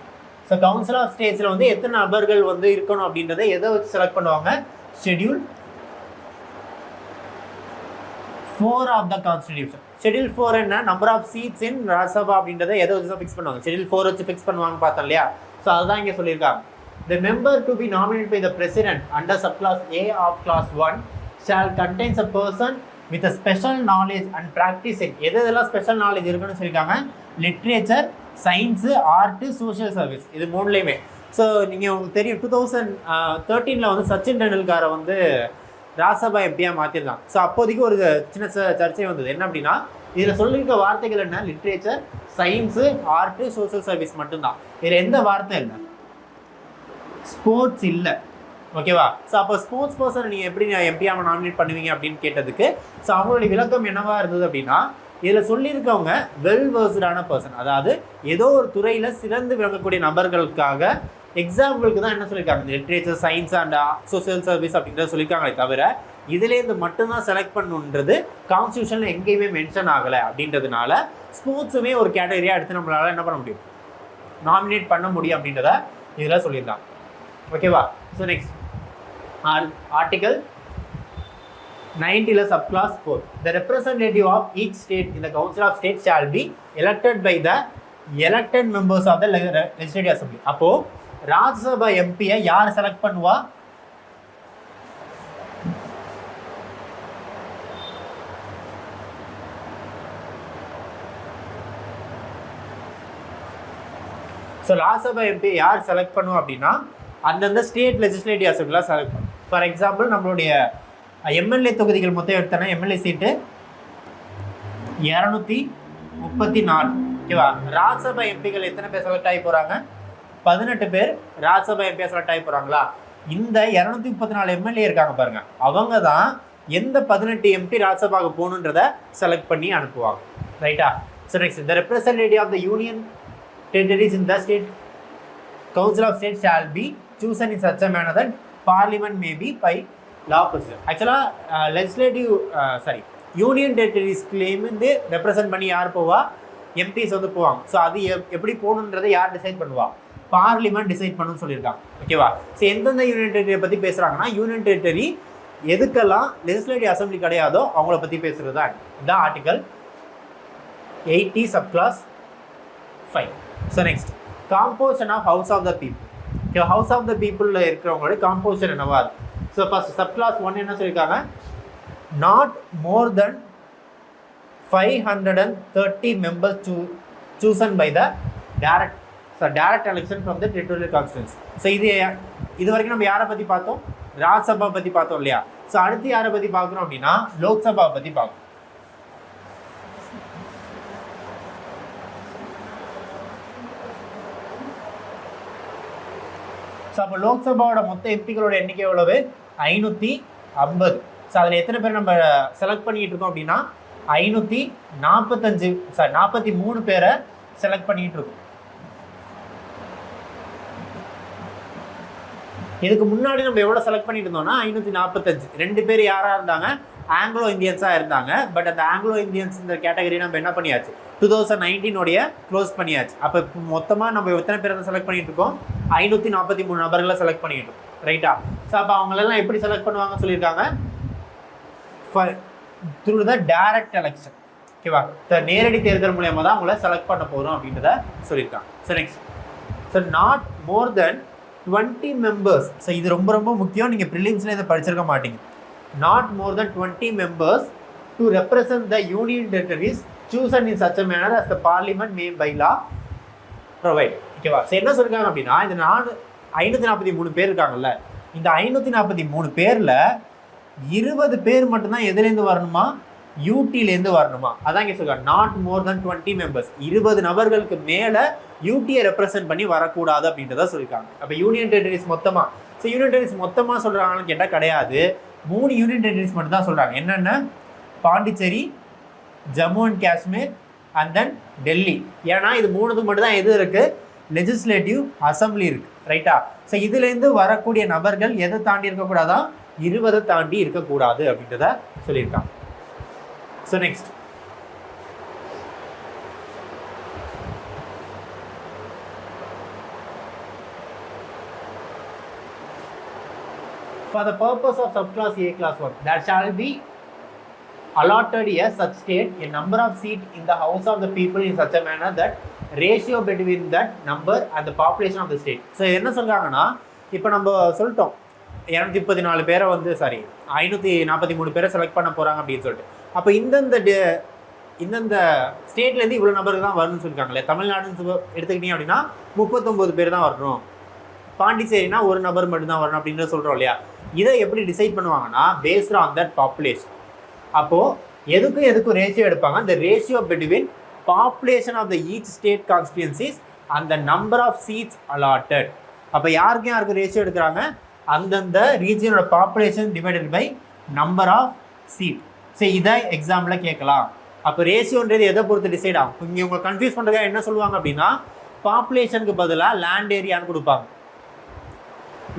So council of ஸ்டேட்ஸில் வந்து எத்தனை நபர்கள் வந்து இருக்கணும் அப்படின்றத எதை வச்சு செலக்ட் பண்ணுவாங்க? Schedule 4 of the constitution. Schedule 4 என்ன? Number of seats in Rajya Sabha அப்படின்றத எதை வச்சு தான் ஃபிக்ஸ் பண்ணுவாங்க? ஷெட்யூல் 4 வச்சு ஃபிக்ஸ் பண்ணுவாங்க பார்த்தோம் இல்லையா? ஸோ அதுதான் இங்கே சொல்லியிருக்காங்க. The member to be nominated by the president under subclass A of class 1 shall contains a person with a special knowledge and practice in எதெல்லாம் ஸ்பெஷல் நாலேஜ் இருக்குன்னு சொல்லியிருக்காங்க? Literature, science, art, social service. இது மூணுலேயுமே. So நீங்கள் உங்களுக்கு தெரியும் 2013 வந்து சச்சின் டெண்டுல்கரை வந்து ராஜ்யசபா எம்பியாக மாற்றிருந்தாங்க. ஸோ அப்போதைக்கு ஒரு சின்ன சர்ச்சை வந்தது. என்ன அப்படின்னா இதில் சொல்லியிருக்க வார்த்தைகள் என்ன? Literature, science, art, social service மட்டும்தான். இதில் எந்த வார்த்தை இல்லை? ஸ்போர்ட்ஸ் இல்லை. ஓகேவா? ஸோ அப்போ ஸ்போர்ட்ஸ் பர்சன் நீங்கள் எப்படி எம்பியாக நாமினேட் பண்ணுவீங்க அப்படின்னு கேட்டதுக்கு ஸோ அவங்களுடைய விளக்கம் என்னவா இருந்தது அப்படின்னா, இதில் சொல்லியிருக்கவங்க வெல் வேர்ஸ்டான பர்சன், அதாவது ஏதோ ஒரு துறையில் சிறந்து விளங்கக்கூடிய நபர்களுக்காக எக்ஸாம்பிளுக்கு தான் என்ன சொல்லியிருக்காங்க, literature, science and social service அப்படின்றத சொல்லியிருக்காங்களே தவிர இதுலேருந்து மட்டும்தான் செலக்ட் பண்ணுன்றது கான்ஸ்டியூஷனில் எங்கேயுமே மென்ஷன் ஆகலை. அப்படின்றதுனால ஸ்போர்ட்ஸுமே ஒரு கேட்டகரியாக எடுத்து நம்மளால் என்ன பண்ண முடியும், நாமினேட் பண்ண முடியும் அப்படின்றத இதில் சொல்லியிருந்தாங்க. ஓகேவா? So next article 90 subclass 4. The representative of each state in the Council of State shall be elected by the elected members of the Legislative Assembly. அப்போ ராஜ்யசபா எம்பியை யார் செலக்ட் பண்ணுவா? ஸோ ராஜ்யசபா எம்பியை யார் செலக்ட் பண்ணுவா அப்படின்னா அந்தந்த ஸ்டேட் லெஜிஸ்லேட்டிவ் அசம்பிளியில் செலக்ட் பண்ணும். For example நம்மளுடைய MLA தொகுதிகள் மொத்தம் எடுத்தோன்னா எம்எல்ஏ சீட்டு 234. ஓகேவா? ராஜ்யசபா எம்பிகள் எத்தனை பேர் செலக்ட் ஆகி போகிறாங்க? 18 பேர் ராஜ்யசபா எம்பியாக செலக்ட் ஆகி போகிறாங்களா? இந்த 234 எம்எல்ஏ இருக்காங்க பாருங்க, அவங்க தான் எந்த 18 எம்பி ராஜ்யசபாவுக்கு போகணுன்றதை செலக்ட் பண்ணி அனுப்புவாங்க. ரைட்டா? So next, the representative of the union territories in the state council of state shall be chosen in such a manner that parliament may be by law president. Actually legislative union territories claim வந்து represent பண்ணி யார் போவா? MPs வந்து போவாங்க. So அது எப்படி போகணுன்றதை யார் decide பண்ணுவா? பார்லிமெண்ட் டிசைட் பண்ணணும்னு சொல்லியிருக்காங்க. ஓகேவா? ஸோ எந்தெந்த யூனியன் டெரிட்டரியை பற்றி பேசுகிறாங்கன்னா, யூனியன் டெரிட்டரி எதுக்கெல்லாம் லெஜிஸ்லேட்டிவ் அசம்பிளி கிடையாதோ அவங்கள பற்றி பேசுகிறது தான் இந்த article 80 subclass 5. So next, composition of house of the people. Okay, house of the பீப்புளில் இருக்கிறவங்களுடைய காம்போசிஷன் என்னவா இருக்கு? ஸோ ஃபர்ஸ்ட் சப்கிளாஸ் 1 என்ன சொல்லியிருக்காங்க? Not more than 530 members chosen by the direct election from the territorial constituency. So இது வரைக்கும் நம்ம யாரை பற்றி பார்த்தோம்? ராஜ்யசபா பற்றி பார்த்தோம் இல்லையா? ஸோ அடுத்து யாரை பற்றி பார்க்குறோம் அப்படின்னா லோக்சபா பற்றி பார்க்கணும். ஸோ அப்போ லோக்சபாவோட மொத்த எம்பிக்களோட எண்ணிக்கை எவ்வளவு? 550. ஸோ அதில் எத்தனை பேர் நம்ம செலக்ட் பண்ணிகிட்டு இருக்கோம் அப்படின்னா 43 பேரை செலக்ட் பண்ணிகிட்டு இருக்கோம். இதுக்கு முன்னாடி நம்ம எவ்வளோ செலக்ட் பண்ணிட்டு இருந்தோம்னா 545. 2 பேர் யாராக இருந்தாங்க? ஆங்கிலோ இந்தியன்ஸாக இருந்தாங்க. பட் அந்த ஆங்கிலோ இந்தியன்ஸ் இந்த கேட்டகரி நம்ம என்ன பண்ணியாச்சு? 2019 க்ளோஸ் பண்ணியாச்சு. அப்போ மொத்தமாக நம்ம எத்தனை பேரை செலக்ட் பண்ணிட்டு இருக்கோம்? 543 நபர்களை செலக்ட் பண்ணிட்டு இருக்கோம். ரைட்டா? ஸோ அப்போ அவங்களெல்லாம் எப்படி செலக்ட் பண்ணுவாங்க சொல்லியிருக்காங்க? Through the direct election. ஓகேவா? நேரடி தேர்தல் மூலயமா தான் அவங்கள செலக்ட் பண்ண போகிறோம் அப்படின்றத சொல்லியிருக்காங்க. So next, so not more then 20 members. So இது ரொம்ப ரொம்ப முக்கியம், நீங்கள் ப்ரிலிம்ஸில் இதை படிச்சிருக்க மாட்டீங்க. Not more then 20 members to represent the union territories chosen in such a manner as the parliament may by law provide. ஓகேவா? ஸோ என்ன சொல்லியிருக்காங்க அப்படின்னா, இந்த 543 பேர் இருக்காங்கல்ல, இந்த 543 பேரில் 20 பேர் மட்டும்தான் எதுலேருந்து வரணுமா? யூடிலேருந்து வரணுமா? அதான் இங்கே சொல்லுவாங்க, நாட் மோர் தென் 20 மெம்பர்ஸ். 20 நபர்களுக்கு மேலே யூடியை ரெப்ரசென்ட் பண்ணி வரக்கூடாது அப்படின்றத சொல்லியிருக்காங்க. அப்போ யூனியன் டெரிட்டரிஸ் மொத்தமாக, ஸோ யூனியன் டெரிட்டரிஸ் மொத்தமாக சொல்கிறாங்கன்னு கேட்டால் கிடையாது. 3 யூனியன் டெரிட்டரிஸ் மட்டும் தான் சொல்கிறாங்க. என்னென்ன? Pondicherry, Jammu and Kashmir and then Delhi. ஏன்னா இது 3க்கு மட்டும் தான் எது இருக்குது? லெஜிஸ்லேட்டிவ் அசம்பிளி இருக்குது. ரைட்டா? ஸோ இதுலேருந்து வரக்கூடிய நபர்கள் எதை தாண்டி இருக்கக்கூடாதான்? 20 தாண்டி இருக்கக்கூடாது அப்படின்றத சொல்லியிருக்காங்க. So next, for the purpose of subclass A class 1 there shall be allotted a such state a number of seats in the house of the people in such a manner that ratio between that number and the population of the state. So என்ன சொல்கிறாங்கன்னா, இப்போ நம்ம சொல்லிட்டோம் 234 பேரை வந்து 543 பேரை select பண்ண போகிறாங்க அப்படின்னு சொல்லிட்டு. அப்போ இந்தந்த ஸ்டேட்லேருந்து இவ்வளோ நபருக்கு தான் வரணும்னு சொல்லியிருக்காங்களே. தமிழ்நாடுன்னு எடுத்துக்கிட்டீங்க அப்படின்னா 39 பேர் தான் வரணும். பாண்டிச்சேரினா 1 நபர் மட்டும்தான் வரணும் அப்படின்னு சொல்கிறோம் இல்லையா? இதை எப்படி டிசைட் பண்ணுவாங்கன்னா, பேஸ்ட் ஆன் தட் பாப்புலேஷன். அப்போது எதுக்கும் ரேஷியோ எடுப்பாங்க. அந்த ratio between population of the each state constituencies and the number of seats allotted. அப்போ யாருக்கும் ரேஷியோ எடுக்கிறாங்க? அந்தந்த ரீஜியனோட population divided by number of seat. சரி, இதை எக்ஸாம்பிள் கேட்கலாம். அப்போ ரேஷியோன்றது எதை பொறுத்து டிசைட் ஆகும்? இங்கே உங்களை கன்ஃபியூஸ் பண்ணுறதுக்காக என்ன சொல்லுவாங்க அப்படின்னா, பாப்புலேஷனுக்கு பதிலாக லேண்ட் ஏரியான்னு கொடுப்பாங்க.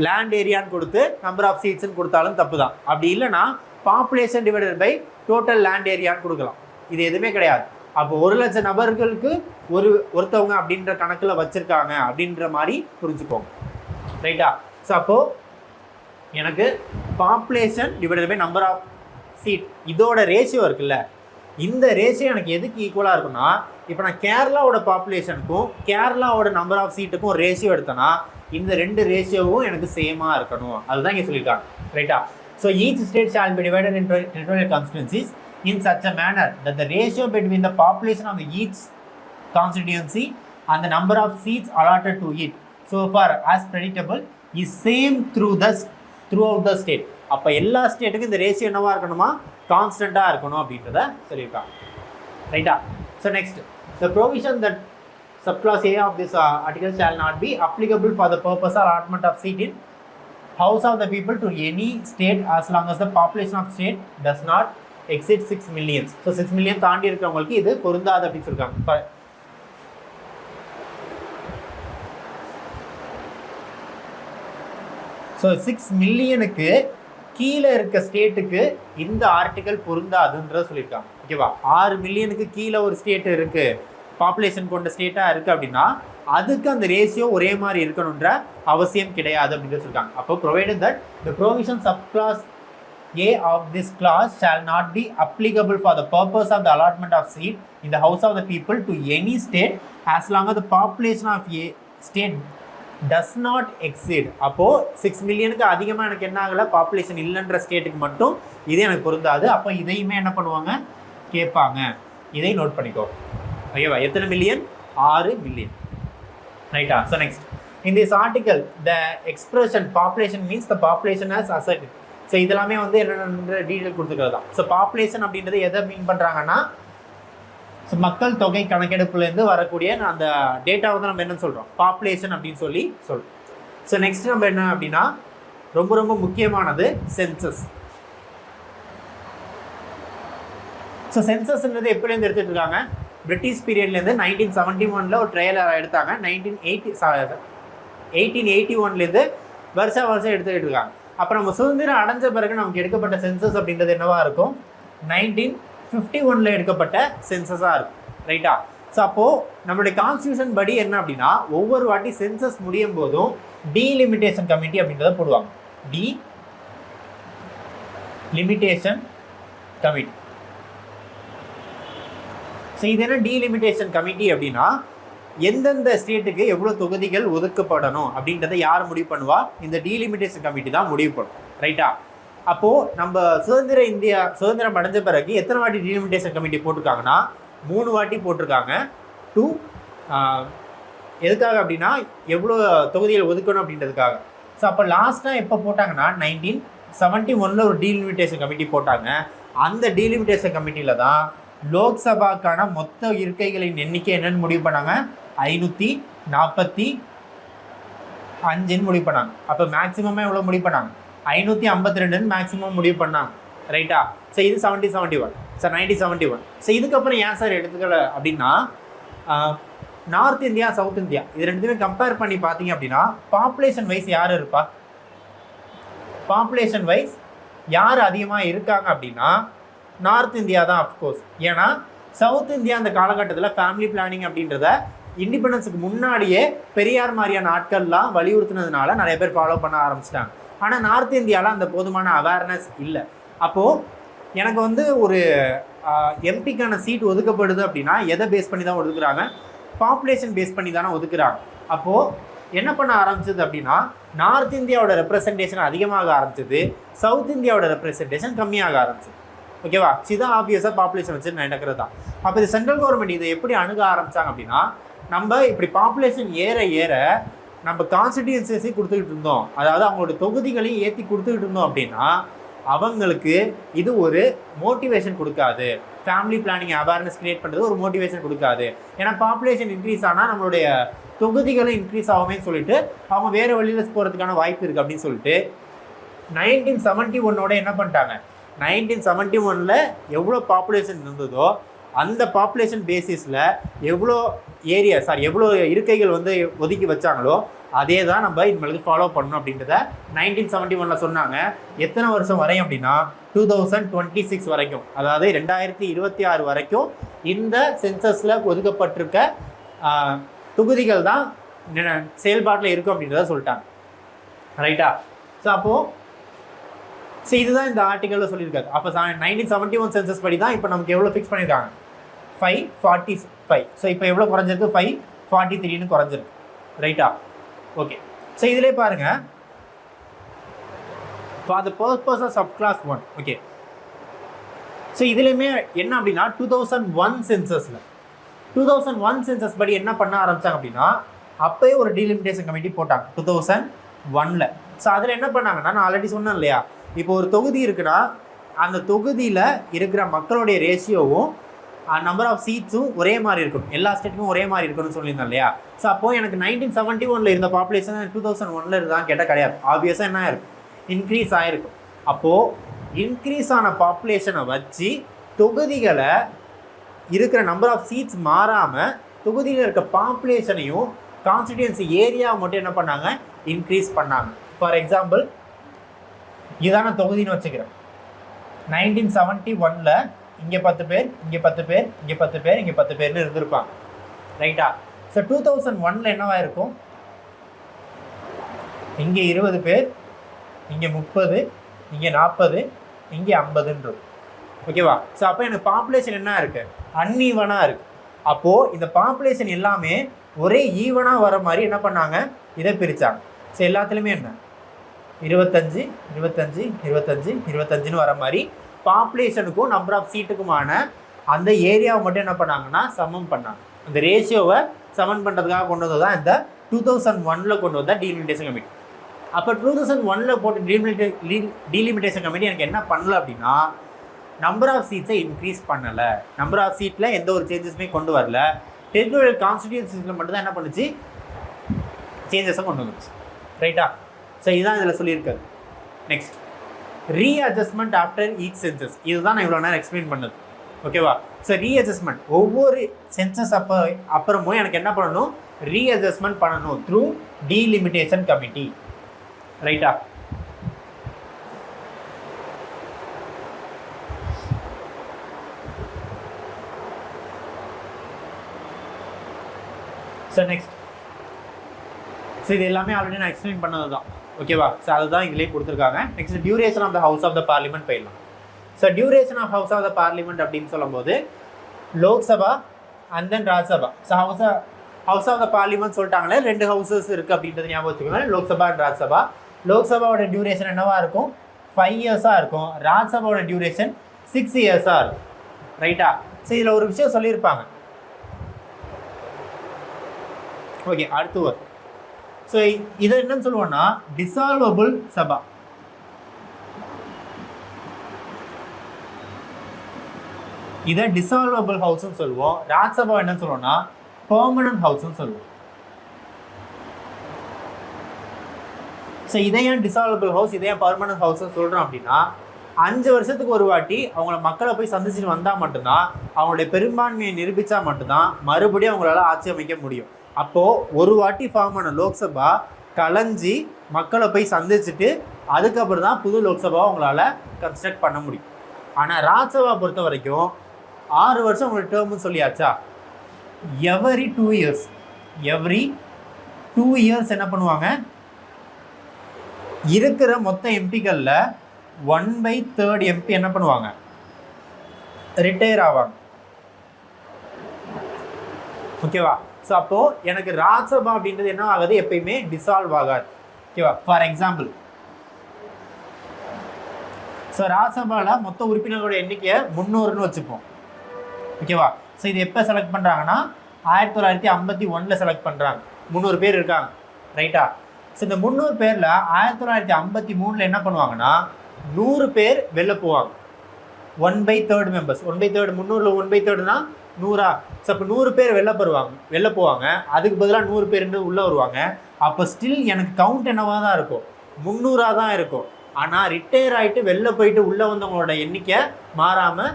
லேண்ட் ஏரியான்னு கொடுத்து நம்பர் ஆஃப் சீட்ஸ்ன்னு கொடுத்தாலும் தப்பு தான். அப்படி இல்லைன்னா population divided by total land ஏரியான்னு கொடுக்கலாம். இது எதுவுமே கிடையாது. அப்போ 1,00,000 நபர்களுக்கு ஒருத்தவங்க அப்படின்ற கணக்கில் வச்சுருக்காங்க அப்படின்ற மாதிரி புரிஞ்சுக்கோங்க. ரைட்டா? ஸோ அப்போது எனக்கு population divided by number of seat இதோட ரேஷியோ இருக்குல்ல, இந்த ரேஷியோ எனக்கு எதுக்கு ஈக்குவலாக இருக்குன்னா, இப்போ நான் கேரளாவோட பாப்புலேஷனுக்கும் கேரளாவோட நம்பர் ஆஃப் சீட்டுக்கும் ஒரு ரேஷியோ எடுத்தேன்னா இந்த 2 ரேஷியோவும் எனக்கு சேமாக இருக்கணும். அதுதான் இங்கே சொல்லியிருக்காங்க. ரைட்டா? So each state shall be divided in territorial constituencies in such a manner that the ratio between the population of each constituency and the number of seats allotted to it so far as predictable is same throughout the state. அப்போ எல்லா ஸ்டேட்டுக்கும் இந்த ratio என்னவா இருக்கணுமா, கான்ஸ்டண்ட்டாக இருக்கணும் அப்படின்றத சொல்லியிருக்காங்க. ரைட்டா? So next, the provision that subclause A of this article shall not be applicable for the purpose of allotment of seat in House of the People to any state as long as the population of state does not exceed 6 million. So 6 million தாண்டி இருக்கிறவங்களுக்கு இது பொருந்தாது அப்படின்னு சொல்லியிருக்காங்க. So 6 மில்லியனுக்கு கீழே இருக்க ஸ்டேட்டுக்கு இந்த ஆர்டிக்கல் பொருந்தாதுன்றத சொல்லியிருக்காங்க. ஓகேவா? 6 மில்லியனுக்கு கீழே ஒரு ஸ்டேட் இருக்குது, பாப்புலேஷன் கொண்ட ஸ்டேட்டாக இருக்குது அப்படின்னா அதுக்கு அந்த ரேஷியோ ஒரே மாதிரி இருக்கணுன்ற அவசியம் கிடையாது அப்படின்னு சொல்லியிருக்காங்க. அப்போ provided that the provision subclass A of this clause shall not be applicable for the purpose of the allotment of seat in the House of the People to any state as long as the population of a state does not exceed. அப்போது 6 மில்லியனுக்கு அதிகமாக எனக்கு என்ன ஆகலை, population இல்லைன்ற ஸ்டேட்டுக்கு மட்டும் இதே எனக்கு பொருந்தாது. அப்போ இதையுமே என்ன பண்ணுவாங்க, கேட்பாங்க. இதை நோட் பண்ணிக்கோ. ஓகேவா? எத்தனை மில்லியன்? 6 மில்லியன். ரைட்டா? So next, in this article the expression population means the population as asserted. So இதெல்லாமே வந்து என்னென்ன டீட்டெயில் கொடுத்துக்கிறது தான். ஸோ பாப்புலேஷன் அப்படின்றது எதை மீன் பண்ணுறாங்கன்னா, ஸோ மக்கள் தொகை கணக்கெடுப்புலேருந்து வரக்கூடிய அந்த டேட்டாவை தான் நம்ம என்ன சொல்கிறோம், பாப்புலேஷன் அப்படின்னு சொல்கிறோம். ஸோ நெக்ஸ்ட் நம்ம என்ன அப்படின்னா, ரொம்ப ரொம்ப முக்கியமானது சென்சஸ். ஸோ சென்சஸ்ன்றது எப்படிலேருந்து எடுத்துகிட்டு இருக்காங்க, பிரிட்டிஷ் பீரியட்லேருந்து 1971 ஒரு ட்ரையல் எடுத்தாங்க. 1881 வருஷம் எடுத்துக்கிட்டு இருக்காங்க. அப்போ நம்ம சுதந்திரம் அடைஞ்ச பிறகு நமக்கு எடுக்கப்பட்ட சென்சஸ் அப்படின்றது என்னவாக இருக்கும், 1951 எடுக்கப்பட்ட சென்சஸாக இருக்கும். ரைட்டா? ஸோ அப்போது நம்மளுடைய கான்ஸ்டியூஷன் படி என்ன அப்படின்னா, ஒவ்வொரு வாட்டி சென்சஸ் முடியும் போதும் டீலிமிட்டேஷன் கமிட்டி அப்படின்றத போடுவாங்க. Delimitation committee. ஸோ இது என்ன டீலிமிட்டேஷன் கமிட்டி அப்படின்னா, எந்தெந்த ஸ்டேட்டுக்கு எவ்வளோ தொகுதிகள் ஒதுக்கப்படணும் அப்படின்றத யார் முடிவு பண்ணுவா, இந்த டீலிமிட்டேஷன் கமிட்டி தான் முடிவு பண்ணும். ரைட்டா? அப்போது நம்ம சுதந்திரம் அடைஞ்ச பிறகு எத்தனை வாட்டி டீலிமிட்டேஷன் கமிட்டி போட்டிருக்காங்கன்னா 3 வாட்டி போட்டிருக்காங்க. எதுக்காக அப்படின்னா எவ்வளோ தொகுதிகள் ஒதுக்கணும் அப்படின்றதுக்காக. ஸோ அப்போ லாஸ்ட்டாக எப்போ போட்டாங்கன்னா 1971 ஒரு டீலிமிட்டேஷன் கமிட்டி போட்டாங்க. அந்த டீலிமிட்டேஷன் கமிட்டியில் தான் லோக்சபாக்கான மொத்த இருக்கைகளின் எண்ணிக்கை என்னென்னு முடிவு பண்ணாங்க, 545 முடிவு பண்ணாங்க. அப்போ மேக்ஸிமமே எவ்வளோ முடிவு பண்ணாங்க, 552 மேக்ஸிமம் முடிவு பண்ணாங்க. ரைட்டா? ஸோ இது 1971. ஸோ 1971. ஸோ இதுக்கப்புறம் ஏன் சார் எடுத்துக்கல அப்படின்னா, நார்த் இந்தியா சவுத் இந்தியா இது ரெண்டுமே கம்பேர் பண்ணி பார்த்தீங்க அப்படின்னா பாப்புலேஷன் வைஸ் யார் இருப்பா, பாப்புலேஷன் வைஸ் யார் அதிகமாக இருக்காங்க அப்படின்னா நார்த் இந்தியா தான் அஃப்கோர்ஸ். ஏன்னா சவுத் இந்தியா அந்த காலகட்டத்தில் ஃபேமிலி பிளானிங் அப்படின்றத இண்டிபெண்டன்ஸுக்கு முன்னாடியே பெரியார் மாதிரியான ஆட்கள்லாம் வலியுறுத்தினதுனால நிறைய பேர் ஃபாலோ பண்ண ஆரம்பிச்சிட்டாங்க. ஆனால் நார்த் இந்தியாவில் அந்த போதுமான அவேர்னஸ் இல்லை. அப்போது எனக்கு வந்து ஒரு எம்பிக்கான சீட் ஒதுக்கப்படுது அப்படின்னா எதை பேஸ் பண்ணி தான் ஒதுக்குறாங்க, பாப்புலேஷன் பேஸ் பண்ணி தானே ஒதுக்குறாங்க. அப்போது என்ன பண்ண ஆரம்பிச்சது அப்படின்னா, நார்த் இந்தியாவோட ரெப்ரசன்டேஷன் அதிகமாக ஆரம்பிச்சது, சவுத் இந்தியாவோட ரெப்ரசன்டேஷன் கம்மியாக ஆரம்பிச்சது. ஓகேவா? இதுதான் ஆப்வியஸாக பாப்புலேஷன் வச்சு நடக்கிறது தான். அப்போ இது சென்ட்ரல் கவர்மெண்ட் இதை எப்படி அணுக ஆரம்பித்தாங்க அப்படின்னா, நம்ம இப்படி பாப்புலேஷன் ஏற ஏற நம்ம கான்ஸ்டிடியூன்சி கொடுத்துக்கிட்டு இருந்தோம், அதாவது அவங்களோட தொகுதிகளையும் ஏற்றி கொடுத்துக்கிட்டு இருந்தோம் அப்படின்னா அவங்களுக்கு இது ஒரு மோட்டிவேஷன் கொடுக்காது. ஃபேமிலி பிளானிங் அவேர்னஸ் கிரியேட் பண்ணுறது ஒரு மோட்டிவேஷன் கொடுக்காது. ஏன்னா பாப்புலேஷன் இன்க்ரீஸ் ஆனால் நம்மளுடைய தொகுதிகளும் இன்க்ரீஸ் ஆகுமே சொல்லிட்டு அவங்க வேறு வழியில் போகிறதுக்கான வாய்ப்பு இருக்குது அப்படின்னு சொல்லிட்டு 1971 என்ன பண்ணிட்டாங்க, 1971 எவ்வளோ பாப்புலேஷன் இருந்ததோ அந்த பாப்புலேஷன் பேசிஸில் எவ்வளோ எவ்வளோ இருக்கைகள் வந்து ஒதுக்கி வச்சாங்களோ அதே தான் நம்ம இனிமேலுக்கு ஃபாலோ பண்ணணும் அப்படின்றத 1971 சொன்னாங்க. எத்தனை வருஷம் வரையும் அப்படின்னா 2026 வரைக்கும், அதாவது 2026 வரைக்கும் இந்த சென்சஸில் ஒதுக்கப்பட்டிருக்க தொகுதிகள் தான் செயல்பாட்டில் இருக்கும் அப்படின்றத சொல்லிட்டாங்க. ரைட்டா? ஸோ இதுதான் இந்த ஆர்டிக்கலில் சொல்லியிருக்காரு. அப்போ 1971 சென்சஸ் படி தான் இப்போ நமக்கு எவ்வளோ ஃபிக்ஸ் பண்ணியிருக்காங்க, 545. ஸோ இப்போ எவ்வளோ குறைஞ்சிருக்கு, 543ன்னு குறைஞ்சிருக்கு. ரைட்டா? ஓகே. ஸோ இதிலே பாருங்கள், for the purpose of sub clause 1. Okay. So இதுலேயுமே என்ன அப்படின்னா 2001 சென்சஸில் 2001 சென்சஸ் படி என்ன பண்ண ஆரம்பித்தாங்க அப்படின்னா அப்போயே ஒரு டீலிமிட்டேஷன் கமிட்டி போட்டாங்க 2001. ஸோ அதில் என்ன பண்ணாங்கன்னா, நான் ஆல்ரெடி சொன்னேன் இல்லையா, இப்போ ஒரு தொகுதி இருக்குன்னா அந்த தொகுதியில் இருக்கிற மக்களுடைய ரேஷியோவும் நம்பர் ஆஃப் சீட்ஸும் ஒரே மாதிரி இருக்கணும், எல்லா ஸ்டேட்டுக்கும் ஒரே மாதிரி இருக்கணும்னு சொல்லியிருந்தேன் இல்லையா. ஸோ அப்போது எனக்கு 1971 இருந்த பாப்புலேஷன் 2001 இருந்தால் கேட்டால் கிடையாது. ஆப்வியஸாக என்ன ஆயிருக்கும், இன்க்ரீஸ் ஆகிருக்கும். அப்போது இன்க்ரீஸ் ஆன பாப்புலேஷனை வச்சு தொகுதிகளை இருக்கிற நம்பர் ஆஃப் சீட்ஸ் மாறாமல் தொகுதியில் இருக்க பாப்புலேஷனையும் கான்ஸ்டிடியூன்சி ஏரியாவை மட்டும் என்ன பண்ணாங்க, இன்க்ரீஸ் பண்ணாங்க. ஃபார் எக்ஸாம்பிள், இதான தொகுதின்னு வச்சுக்கிறேன். 1971 இங்கே 10 பேர், இங்கே 10 பேர், இங்கே 10 பேர், இங்கே 10 பேர்னு இருந்திருப்பாங்க. ரைட்டா? ஸோ 2001 என்னவா இருக்கும், இங்கே 20 பேர், இங்கே 30, இங்கே 40, இங்கே 50ன்றது. ஓகேவா? ஸோ அப்போ எனக்கு பாப்புலேஷன் என்ன இருக்குது, அன்ஈவனாக இருக்குது. அப்போது இந்த பாப்புலேஷன் எல்லாமே ஒரே ஈவனாக வர மாதிரி என்ன பண்ணாங்க, இதை பிரித்தாங்க. ஸோ எல்லாத்துலேயுமே என்ன 25, 25, 25, 25ன்னு வர மாதிரி பாப்புலேஷனுக்கும் நம்பர் ஆஃப் சீட்டுக்குமான அந்த ஏரியாவை மட்டும் என்ன பண்ணாங்கன்னா சமம் பண்ணாங்க. அந்த ரேஷியோவை சமன் பண்ணுறதுக்காக கொண்டு வந்தது தான் இந்த 2001 கொண்டு வந்த டீலிமிட்டேஷன் கமிட்டி. அப்போ 2001 போட்டு டீலிமிட்டேஷன் கமிட்டி எனக்கு என்ன பண்ணலை அப்படின்னா நம்பர் ஆஃப் சீட்ஸை இன்க்ரீஸ் பண்ணலை, நம்பர் ஆஃப் சீட்டில் எந்த ஒரு சேஞ்சஸுமே கொண்டு வரல. டெரிட்டோரியல் கான்ஸ்டிடியூன்சிஸில் மட்டும் தான் என்ன பண்ணுச்சு, சேஞ்சஸை கொண்டு வந்துச்சு. ரைட்டா? ஸோ இதுதான் இதில் சொல்லியிருக்காரு. Next, readjustment after each census. இதுதான் நான் இவ்வளோ நேரம் எக்ஸ்பிளைன் பண்ணது. ஓகேவா? ஸோ ரீஅட்ஜஸ்ட்மெண்ட் ஒவ்வொரு சென்சஸ் அப்புறமும் எனக்கு என்ன பண்ணணும், ரீஅட்ஜஸ்ட்மெண்ட் பண்ணணும் த்ரூ டீலிமிட்டேஷன் கமிட்டி. ரைட்டா? ஸோ நெக்ஸ்ட், ஸோ இது எல்லாமே ஆல்ரெடி நான் எக்ஸ்பிளைன் பண்ணது தான். ஓகேவா? ஸோ அதுதான் இதிலே கொடுத்துருக்காங்க. Next, duration of the house of the parliament போயிடலாம். So duration of house of the parliament அப்படின்னு சொல்லும்போது Lok Sabha and then Rajya Sabha. So house of the parliament சொல்லிட்டாங்களே, 2 ஹவுசஸ் இருக்குது அப்படின்றது ஞாபகம் வச்சுக்கோங்க, லோக்சபா அண்ட் ராஜ்சபா. லோக்சபாவோட டியூரேஷன் என்னவா இருக்கும், 5 இயர்ஸாக இருக்கும். ராஜ்சபாவோட டியூரேஷன் 6 இயர்ஸாக இருக்கும். ரைட்டா? ஸோ இதில் ஒரு விஷயம் சொல்லியிருப்பாங்க. ஓகே, அடுத்து வரும். ஸோ இதை என்னன்னு சொல்லுவோம்னா டிசால்வபிள் சபா. இதை டிசால்வபிள் ஹவுஸ்ன்னு சொல்லுவோம். ராஜ்சபா என்னன்னு சொல்லுவோம்னா பெர்மனன்ட் ஹவுஸ்ன்னு சொல்லுவோம். ஸோ இதை ஏன் டிசால்வபிள் ஹவுஸ், இதை ஏன் பர்மனன்ட் ஹவுஸ்ன்னு சொல்கிறோம் அப்படின்னா 5 வருஷத்துக்கு ஒரு வாட்டி அவங்கள மக்களை போய் சந்திச்சுட்டு வந்தால் மட்டும்தான், அவங்களுடைய பெரும்பான்மையை நிரூபித்தா மட்டும்தான் மறுபடியும் அவங்களால ஆட்சி அமைக்க முடியும். அப்போது ஒரு வாட்டி ஃபார்ம் ஆன லோக்சபா கலைஞ்சி மக்களை போய் சந்திச்சுட்டு அதுக்கப்புறம் தான் புது லோக்சபாவை அவங்களால கன்ஸ்ட்ரக்ட் பண்ண முடியும். ஆனால் ராஜ்சபா பொறுத்த வரைக்கும் 6 வருஷம் உங்களுக்கு டேர்ம்னு சொல்லியாச்சா, எவ்ரி 2 இயர்ஸ் என்ன பண்ணுவாங்க, இருக்கிற மொத்த எம்பிக்களில் 1/3 எம்பி என்ன பண்ணுவாங்க, ரிட்டையர் ஆவாங்க. ஓகேவா? ஸோ அப்போது எனக்கு ராஜ்சபா அப்படின்றது என்ன ஆகுது, எப்பயுமே டிசால்வ் ஆகாது. ஓகேவா? ஃபார் எக்ஸாம்பிள், ஸோ ராஜ்சபாவில் மொத்த உறுப்பினர்களோட எண்ணிக்கையை 300ன்னு வச்சுப்போம். ஓகேவா? ஸோ இது எப்போ செலக்ட் பண்ணுறாங்கன்னா 1951 செலக்ட் பண்ணுறாங்க. 300 பேர் இருக்காங்க. ரைட்டா? ஸோ இந்த 300 பேரில் 1953 என்ன பண்ணுவாங்கன்னா 100 பேர் வெளில போவாங்க. 1/3 மெம்பர்ஸ். 1/3 300 1/3னா 100. ஸோ அப்போ 100 பேர் வெளில போவாங்க. அதுக்கு பதிலாக 100 பேர் உள்ளே வருவாங்க. அப்போ ஸ்டில் எனக்கு கவுண்ட் என்னவாக தான் இருக்கும், 300 தான் இருக்கும். ஆனால் ரிட்டையர் ஆகிட்டு வெளில போயிட்டு உள்ளே வந்தவங்களோட எண்ணிக்கை மாறாமல்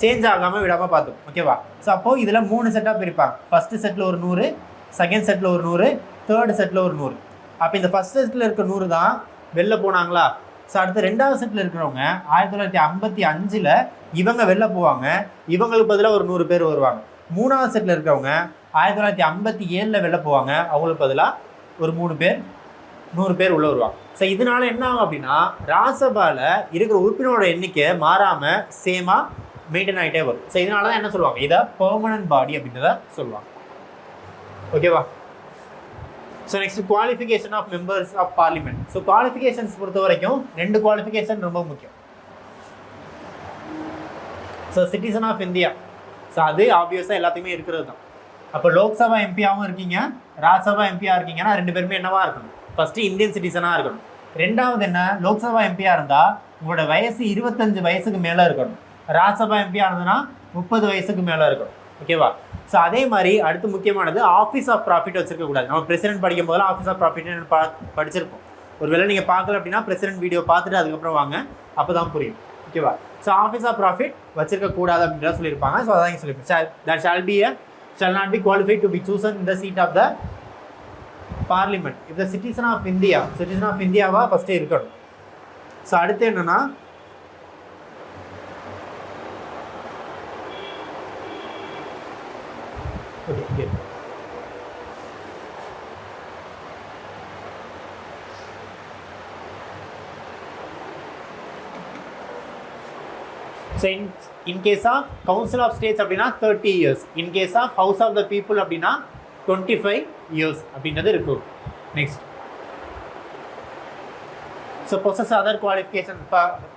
சேஞ்ச் ஆகாமல் விடாமல் பார்த்தோம். ஓகேவா? ஸோ அப்போது இதில் 3 செட்டாக பிரிப்பாங்க. ஃபஸ்ட்டு செட்டில் ஒரு 100, செகண்ட் செட்டில் ஒரு 100, தேர்ட் செட்டில் ஒரு 100. அப்போ இந்த ஃபஸ்ட் செட்டில் இருக்க 100 தான் வெளில போனாங்களா? ஸோ அடுத்து 2வது செட்டில் இருக்கிறவங்க 1955 இவங்க வெளில போவாங்க. இவங்களுக்கு பதிலாக ஒரு 100 பேர் வருவாங்க. 3வது செட்டில் இருக்கிறவங்க 1957 வெளில போவாங்க. அவங்களுக்கு பதிலாக ஒரு 100 பேர் உள்ளே வருவாங்க. ஸோ இதனால என்ன ஆகும் அப்படின்னா, ராஜ்யசபாவில் இருக்கிற உறுப்பினரோட எண்ணிக்கை மாறாமல் சேமாக மெயின்டைன் ஆகிட்டே வரும். ஸோ இதனால தான் என்ன சொல்லுவாங்க, இதை பெர்மனன்ட் பாடி அப்படின்றத சொல்லுவாங்க. ஓகேவா? So next qualification of members of parliament. So qualifications பொறுத்த வரைக்கும் 2 குவாலிஃபிகேஷன் ரொம்ப முக்கியம். So citizen of India. So அது ஆப்வியஸாக எல்லாத்தையுமே இருக்கிறது தான். அப்போ லோக்சபா எம்பியாகவும் இருக்கீங்க, ராஜ்யசபா எம்பியாக இருக்கீங்கன்னா 2 பேருமே என்னவா இருக்கணும், ஃபஸ்ட்டு இந்தியன் சிட்டிசனாக இருக்கணும். 2வது என்ன, லோக்சபா எம்பியாக இருந்தால் உங்களோட வயசு 25 வயசுக்கு மேலே இருக்கணும். ராஜ்யசபா எம்பியாக இருந்ததுன்னா 30 வயசுக்கு மேலே இருக்கணும். ஓகேவா? ஸோ அதே மாதிரி அடுத்து முக்கியமானது ஆஃபீஸ் ஆஃப் ப்ராஃபிட் வச்சிருக்கக்கூடாது. நம்ம பிரசிடென்ட் படிக்கும் போதெல்லாம் ஆஃபீஸ் ஆஃப் ப்ராஃபிட்னு படிச்சிருப்போம். ஒரு வேளை நீங்கள் பார்க்கல அப்படின்னா பிரசிடென்ட் வீடியோ பார்த்துட்டு அதுக்கப்புறம் வாங்க, அப்போ தான் புரியும். ஓகேவா? ஸோ ஆஃபீஸ் ஆஃப் ப்ராஃபிட் வச்சிருக்கக்கூடாது அப்படின்றத சொல்லியிருப்பாங்க. ஸோ அதான் சொல்லியிருப்பேன். That shall not be qualified to be chosen in the seat of the parliament if the citizen of India first இருக்கணும். ஸோ அடுத்து என்னன்னா, So in case of Council of States அப்படின்னா 30 years, in case of House of the People அப்படின்னா 25 years அப்படின்றது இருக்கும். Next, so possess other qualification.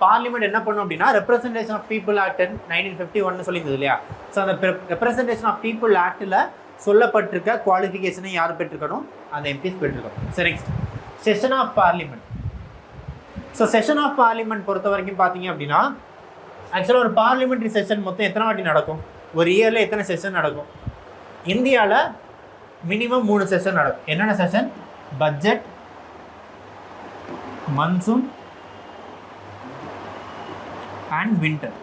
Parliament என்ன பண்ணும் அப்படின்னா, ரெப்ரசன்டேஷன் ஆஃப் பீப்புள் ஆக்ட் 1951 சொல்லியிருந்தது இல்லையா? ஸோ அந்த ரெப்ரசன்டேஷன் ஆஃப் பீப்புள் ஆக்டில் சொல்லப்பட்டிருக்க குவாலிஃபிகேஷனை யார் பெற்றிருக்கணும், அந்த எம்பிஸ் பெற்றிருக்கணும். So next, session of parliament. So session of parliament பொறுத்த வரைக்கும் பார்த்தீங்க அப்படின்னா, ஆக்சுவலாக ஒரு பார்லிமெண்ட்ரி செஷன் மொத்தம் எத்தனை வாட்டி நடக்கும், ஒரு இயரில் எத்தனை செஷன் நடக்கும்? இந்தியாவில் மினிமம் 3 செஷன் நடக்கும். என்னென்ன session? Budget, monsoon and winter.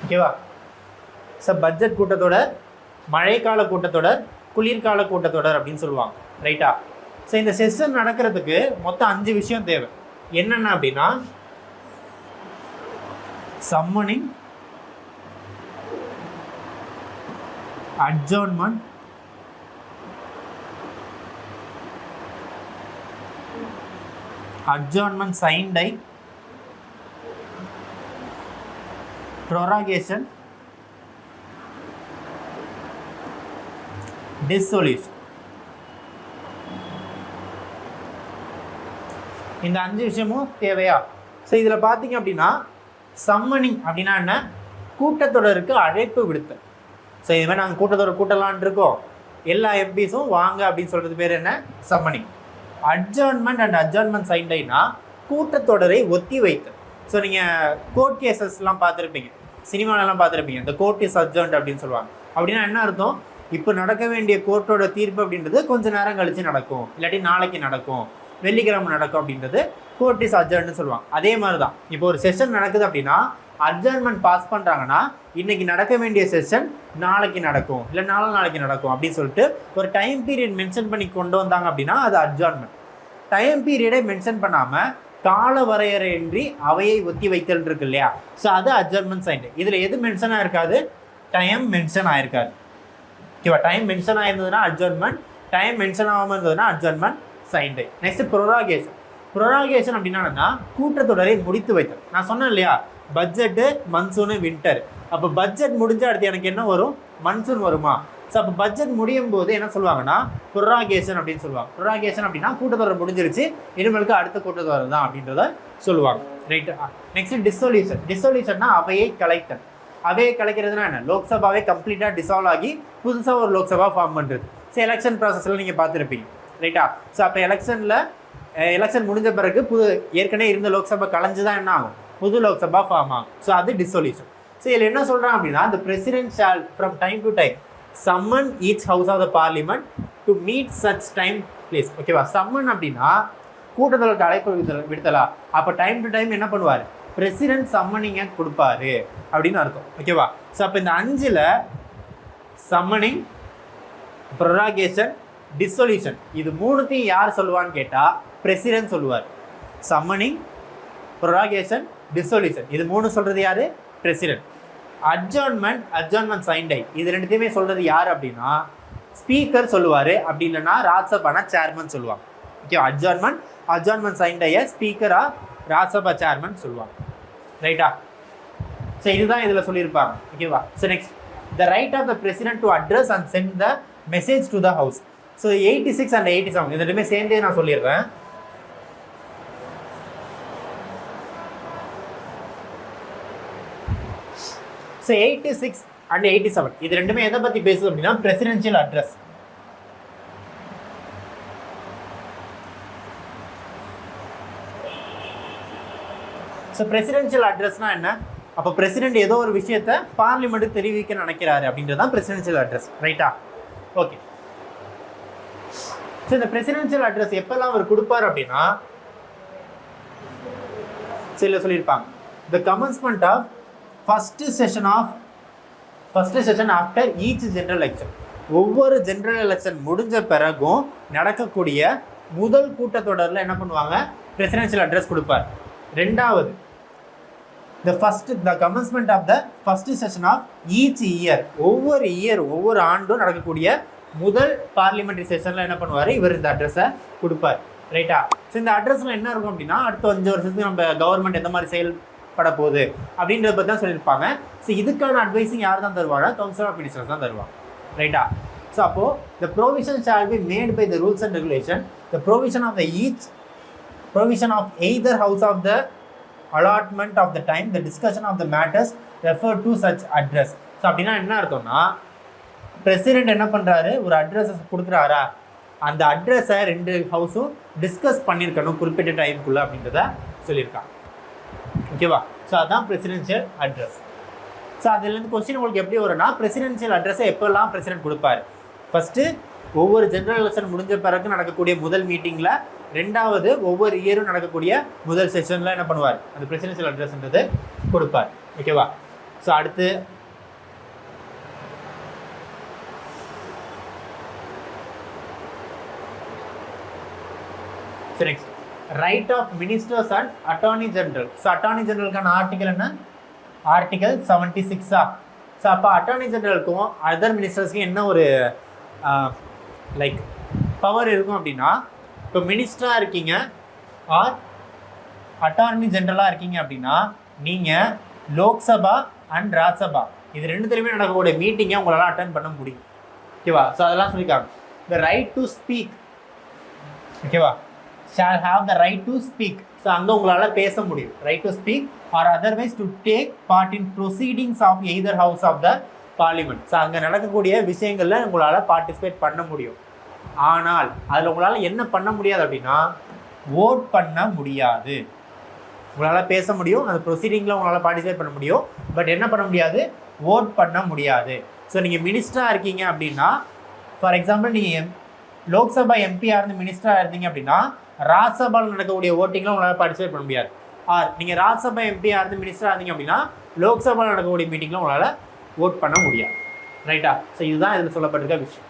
ஓகேவா? ஸோ பட்ஜெட் கூட்டத்தொடர், மழைக்கால கூட்டத்தொடர், குளிர்கால கூட்டத்தொடர் அப்படின்னு சொல்லுவாங்க. ரைட்டா? ஸோ இந்த செஷன் நடக்கிறதுக்கு மொத்தம் 5 விஷயம் தேவை. என்னென்ன அப்படின்னா, summoning, adjournment, signed by, prorogation, dissolution. இந்த 5 விஷயமும் தேவையா? ஸோ இதில் பார்த்தீங்க அப்படின்னா, சம்மனிங் அப்படின்னா என்ன, கூட்டத்தொடருக்கு அழைப்பு விடுத்தல். ஸோ இதுமாதிரி நாங்கள் கூட்டத்தொடர் கூட்டலான் இருக்கோம், எல்லா எம்பிஸும் வாங்க அப்படின்னு சொல்கிறது பேர் என்ன, சம்மனிங். அட்ஜர்ன்மெண்ட் அண்ட் அட்ஜர்ன்மெண்ட் சைன்டைனா கூட்டத்தொடரை ஒத்தி வைத்தல். ஸோ நீங்கள் கோர்ட் கேசஸ்லாம் பார்த்துருப்பீங்க, சினிமாலெலாம் பார்த்துருப்பீங்க, இந்த கோர்ட் இஸ் அட்ஜர்ன்ட் அப்படின்னு சொல்லுவாங்க. அப்படின்னா என்ன அர்த்தம், இப்போ நடக்க வேண்டிய கோர்ட்டோட தீர்ப்பு அப்படின்றது கொஞ்சம் நேரம் கழித்து நடக்கும், இல்லாட்டி நாளைக்கு நடக்கும், வெள்ளிக்கிழமை நடக்கும் அப்படின்றது கோர்ட் இஸ் அட்ஜர்ன்னு சொல்லுவாங்க. அதே மாதிரி தான் இப்போ ஒரு செஷன் நடக்குது அப்படின்னா, அட்ஜர்ன்மெண்ட் பாஸ் பண்ணுறாங்கன்னா இன்றைக்கி நடக்க வேண்டிய செஷன் நாளைக்கு நடக்கும், இல்லை நாளைக்கு நடக்கும் அப்படின்னு சொல்லிட்டு ஒரு டைம் பீரியட் மென்ஷன் பண்ணி கொண்டு வந்தாங்க அப்படின்னா அது அட்ஜர்ன்மெண்ட். டைம் பீரியடை மென்ஷன் பண்ணாமல் கால வரையறையின்றி அவையை ஒத்தி வைத்தல் இருக்கு இல்லையா? ஸோ அது அட்ஜர்ன்மெண்ட் சைன். இதில் எது மென்ஷன் ஆகிருக்காது, டைம் மென்ஷன் ஆகிருக்காது. ஓகேவா? Time mention ஆயிருந்ததுன்னா adjournment, time mention ஆகாமல் இருந்ததுன்னா அட்ஜர்ன்மெண்ட் சைன். நெக்ஸ்ட், ப்ரொராகேஷன். ப்ரொராகேஷன் அப்படின்னா கூட்டத்தொடரை முடித்து வைத்தல். நான் சொன்னேன் இல்லையா, பட்ஜெட்டு, மன்சூனு, வின்டர். அப்போ பட்ஜெட் முடிஞ்ச அடுத்து எனக்கு என்ன வரும், மன்சூன் வருமா? ஸோ அப்போ பட்ஜெட் முடியும் போது என்ன சொல்லுவாங்கன்னா ப்ரொராகேஷன் அப்படின்னு சொல்லுவாங்க. ப்ரொராகேஷன் அப்படின்னா கூட்டத்தொடர் முடிஞ்சிருச்சு, இனிமேலுக்கு அடுத்த கூட்டத்தொடர் தான் அப்படின்றத சொல்லுவாங்க. ரைட்டு. Next, dissolution. டிசொல்யூஷன்னா அவையை கலைத்தல். அவையை கலைக்கிறதுனா என்ன, லோக்சபாவே கம்ப்ளீட்டாக டிசால்வ் ஆகி புதுசாக ஒரு லோக்சபா ஃபார்ம் பண்ணுறது. ஸோ எலெக்ஷன் ப்ராசஸில் நீங்கள் பார்த்துருப்பீங்க, ரைட்டா? ஸோ அப்போ எலெக்ஷன் முடிஞ்ச பிறகு ஏற்கனவே இருந்த லோக்சபா கலைஞ்சு தான் என்ன ஆகும், புது லோக்சபா ஃபார்ம் ஆகும். ஸோ அது டிசொல்யூஷன். ஸோ இதில் என்ன சொல்கிறான் அப்படின்னா, the president shall from time to time summon each house of the parliament to meet such time place. ஓகேவா? சம்மன் அப்படின்னா கூட்டத்தொடருக்கு அழைப்பு விடுத்தலா. அப்போ டைம் டு டைம் என்ன பண்ணுவார், பிரசிடென்ட் சம்மனிங்கை கொடுப்பாரு அப்படின்னு அர்த்தம். ஓகேவா? ஸோ அப்போ இந்த 5ல் சம்மனிங், ப்ரொராகேஷன், டிசொல்யூஷன் இது 3த்தையும் யார் சொல்லுவான்னு கேட்டால் பிரசிடென்ட் சொல்லுவார். சம்மனிங், ப்ரொராகேஷன், டிசொல்யூஷன் இது 3 சொல்கிறது யார், பிரசிடென்ட். அட்ஜார்ன்மெண்ட் சைன்டை இது 2த்தையுமே சொல்கிறது யார் அப்படின்னா ஸ்பீக்கர் சொல்லுவார். அப்படி இல்லைன்னா ராஜ்சபானா சேர்மன் சொல்லுவாங்க. ஓகே, அட்ஜார்ன்மெண்ட் சைன்டைய ஸ்பீக்கரா ராஜ்சபா சேர்மன் சொல்லுவாங்க. ரைட்டா? ஸோ இதுதான் இதில் சொல்லியிருப்பாங்க. ஓகேவா? So next, the right of the president to address and send the message to the house. So 86 and 87 இது 2மே சேர்ந்தே நான் சொல்லிடுறேன். ஸோ 86 and 87 இது 2மே எதை பற்றி பேசுது அப்படின்னா பிரசிடென்ஷியல் அட்ரஸ். ஸோ பிரசிடென்ஷியல் அட்ரஸ்னால் என்ன, அப்போ பிரசிடென்ட் ஏதோ ஒரு விஷயத்தை பார்லிமெண்ட்டுக்கு தெரிவிக்க நினைக்கிறாரு அப்படின்றது தான் பிரசிடென்ஷியல் அட்ரஸ். ரைட்டா? ஓகே. ஸோ இந்த பிரசிடென்ஷியல் அட்ரஸ் எப்பெல்லாம் அவர் கொடுப்பார் அப்படின்னா சில சொல்லியிருப்பாங்க, the commencement of first session after each general election. ஒவ்வொரு ஜென்ரல் எலெக்ஷன் முடிஞ்ச பிறகும் நடக்கக்கூடிய முதல் கூட்டத்தொடரில் என்ன பண்ணுவாங்க, பிரசிடென்ஷியல் அட்ரஸ் கொடுப்பார். 2வது, the commencement of the first session of each year. ஒவ்வொரு ஆண்டும் நடக்கக்கூடிய முதல் பார்லிமெண்ட்ரி செஷனில் என்ன பண்ணுவார், இவர் இந்த அட்ரஸை கொடுப்பார். ரைட்டா? ஸோ இந்த அட்ரஸில் என்ன இருக்கும் அப்படின்னா அடுத்த 5 வருஷத்துக்கு நம்ம கவர்மெண்ட் எந்த மாதிரி செயல்பட போகுது அப்படின்றத பற்றி தான் சொல்லியிருப்பாங்க. ஸோ இதுக்கான அட்வைஸிங் யார் தான் தருவாங்க, கவுன்சில் ஆஃப் மினிஸ்டர்ஸ் தான் தருவாங்க. ரைட்டா? ஸோ அப்போது the provision shall be made by the rules and regulation, the provision of either house of the allotment of the time, the discussion of the matters referred to such address. So அப்படின்னா என்ன அர்த்தம்னா, president என்ன பண்ணுறாரு, ஒரு அட்ரஸை கொடுக்குறாரா, அந்த அட்ரஸை 2 ஹவுஸும் discuss பண்ணியிருக்கணும் குறிப்பிட்ட டைமுக்குள்ளே அப்படின்றத சொல்லியிருக்காங்க. ஓகேவா? ஸோ அதுதான் பிரசிடென்ஷியல் அட்ரஸ். ஸோ அதுலேருந்து கொஸ்டின் உங்களுக்கு எப்படி வரும்னா, பிரசிடென்ஷியல் அட்ரஸை எப்போல்லாம் பிரசிடென்ட் கொடுப்பார், ஃபஸ்ட்டு ஒவ்வொரு ஜென்ரல் எலெக்ஷன் முடிஞ்ச பிறகு நடக்கக்கூடிய முதல் மீட்டிங்கில், 2வது ஒவ்வொரு இயரும் நடக்கக்கூடிய முதல் செஷனில் என்ன பண்ணுவார், அந்த பிரசிடென்ஷியல் அட்ரஸ்ன்றது கொடுப்பார். ஓகேவா? ஸோ அடுத்து next, right of ministers and attorney general. So attorney ஜெனரலுக்கான ஆர்டிகல் என்ன, ஆர்டிகல் 76. ஸோ அப்போ அட்டார்னி ஜெனரலுக்கும் அதர் மினிஸ்டர்ஸ்க்கும் என்ன ஒரு லைக் பவர் இருக்கும் அப்படின்னா, இப்போ மினிஸ்டராக இருக்கீங்க ஆர் அட்டார்னி ஜெனரலாக இருக்கீங்க அப்படின்னா நீங்கள் லோக்சபா அண்ட் ராஜ்சபா இது 2த்துலையுமே நடக்கக்கூடிய மீட்டிங்கை உங்களால் அட்டன் பண்ண முடியும். ஓகேவா? ஸோ அதெல்லாம் சொல்லியிருக்காங்க. த ரைட் டு ஸ்பீக், ஓகேவா, shall have the right to speak. So அங்கே உங்களால் பேச முடியும், right to speak or otherwise to take part in proceedings of either house of the parliament. So அங்கே நடக்கக்கூடிய விஷயங்களில் உங்களால் பார்ட்டிசிபேட் பண்ண முடியும். ஆனால் அதில் உங்களால் என்ன பண்ண முடியாது அப்படின்னா ஓட் பண்ண முடியாது. உங்களால் பேச முடியும், அந்த ப்ரொசீடிங்கில் உங்களால் பார்ட்டிசிபேட் பண்ண முடியும், பட் என்ன பண்ண முடியாது, ஓட் பண்ண முடியாது. ஸோ நீங்கள் மினிஸ்டராக இருக்கீங்க அப்படின்னா, ஃபார் எக்ஸாம்பிள் நீங்கள் லோக்சபா எம்பியாக இருந்து மினிஸ்டராக இருந்தீங்க அப்படின்னா ராஜ்சபாவில் நடக்கக்கூடிய ஓட்டிங்கில் உங்களால் பார்ட்டிசிபேட் பண்ண முடியாது. ஆர் நீங்கள் ராஜ்சபா எம்பியாக இருந்து மினிஸ்டராக இருந்தீங்க அப்படின்னா லோக்சபாவில் நடக்கக்கூடிய மீட்டிங்கில் உங்களால் ஓட் பண்ண முடியாது. ரைட்டா? ஸோ இதுதான் இதில் சொல்லப்பட்டிருக்க விஷயம்.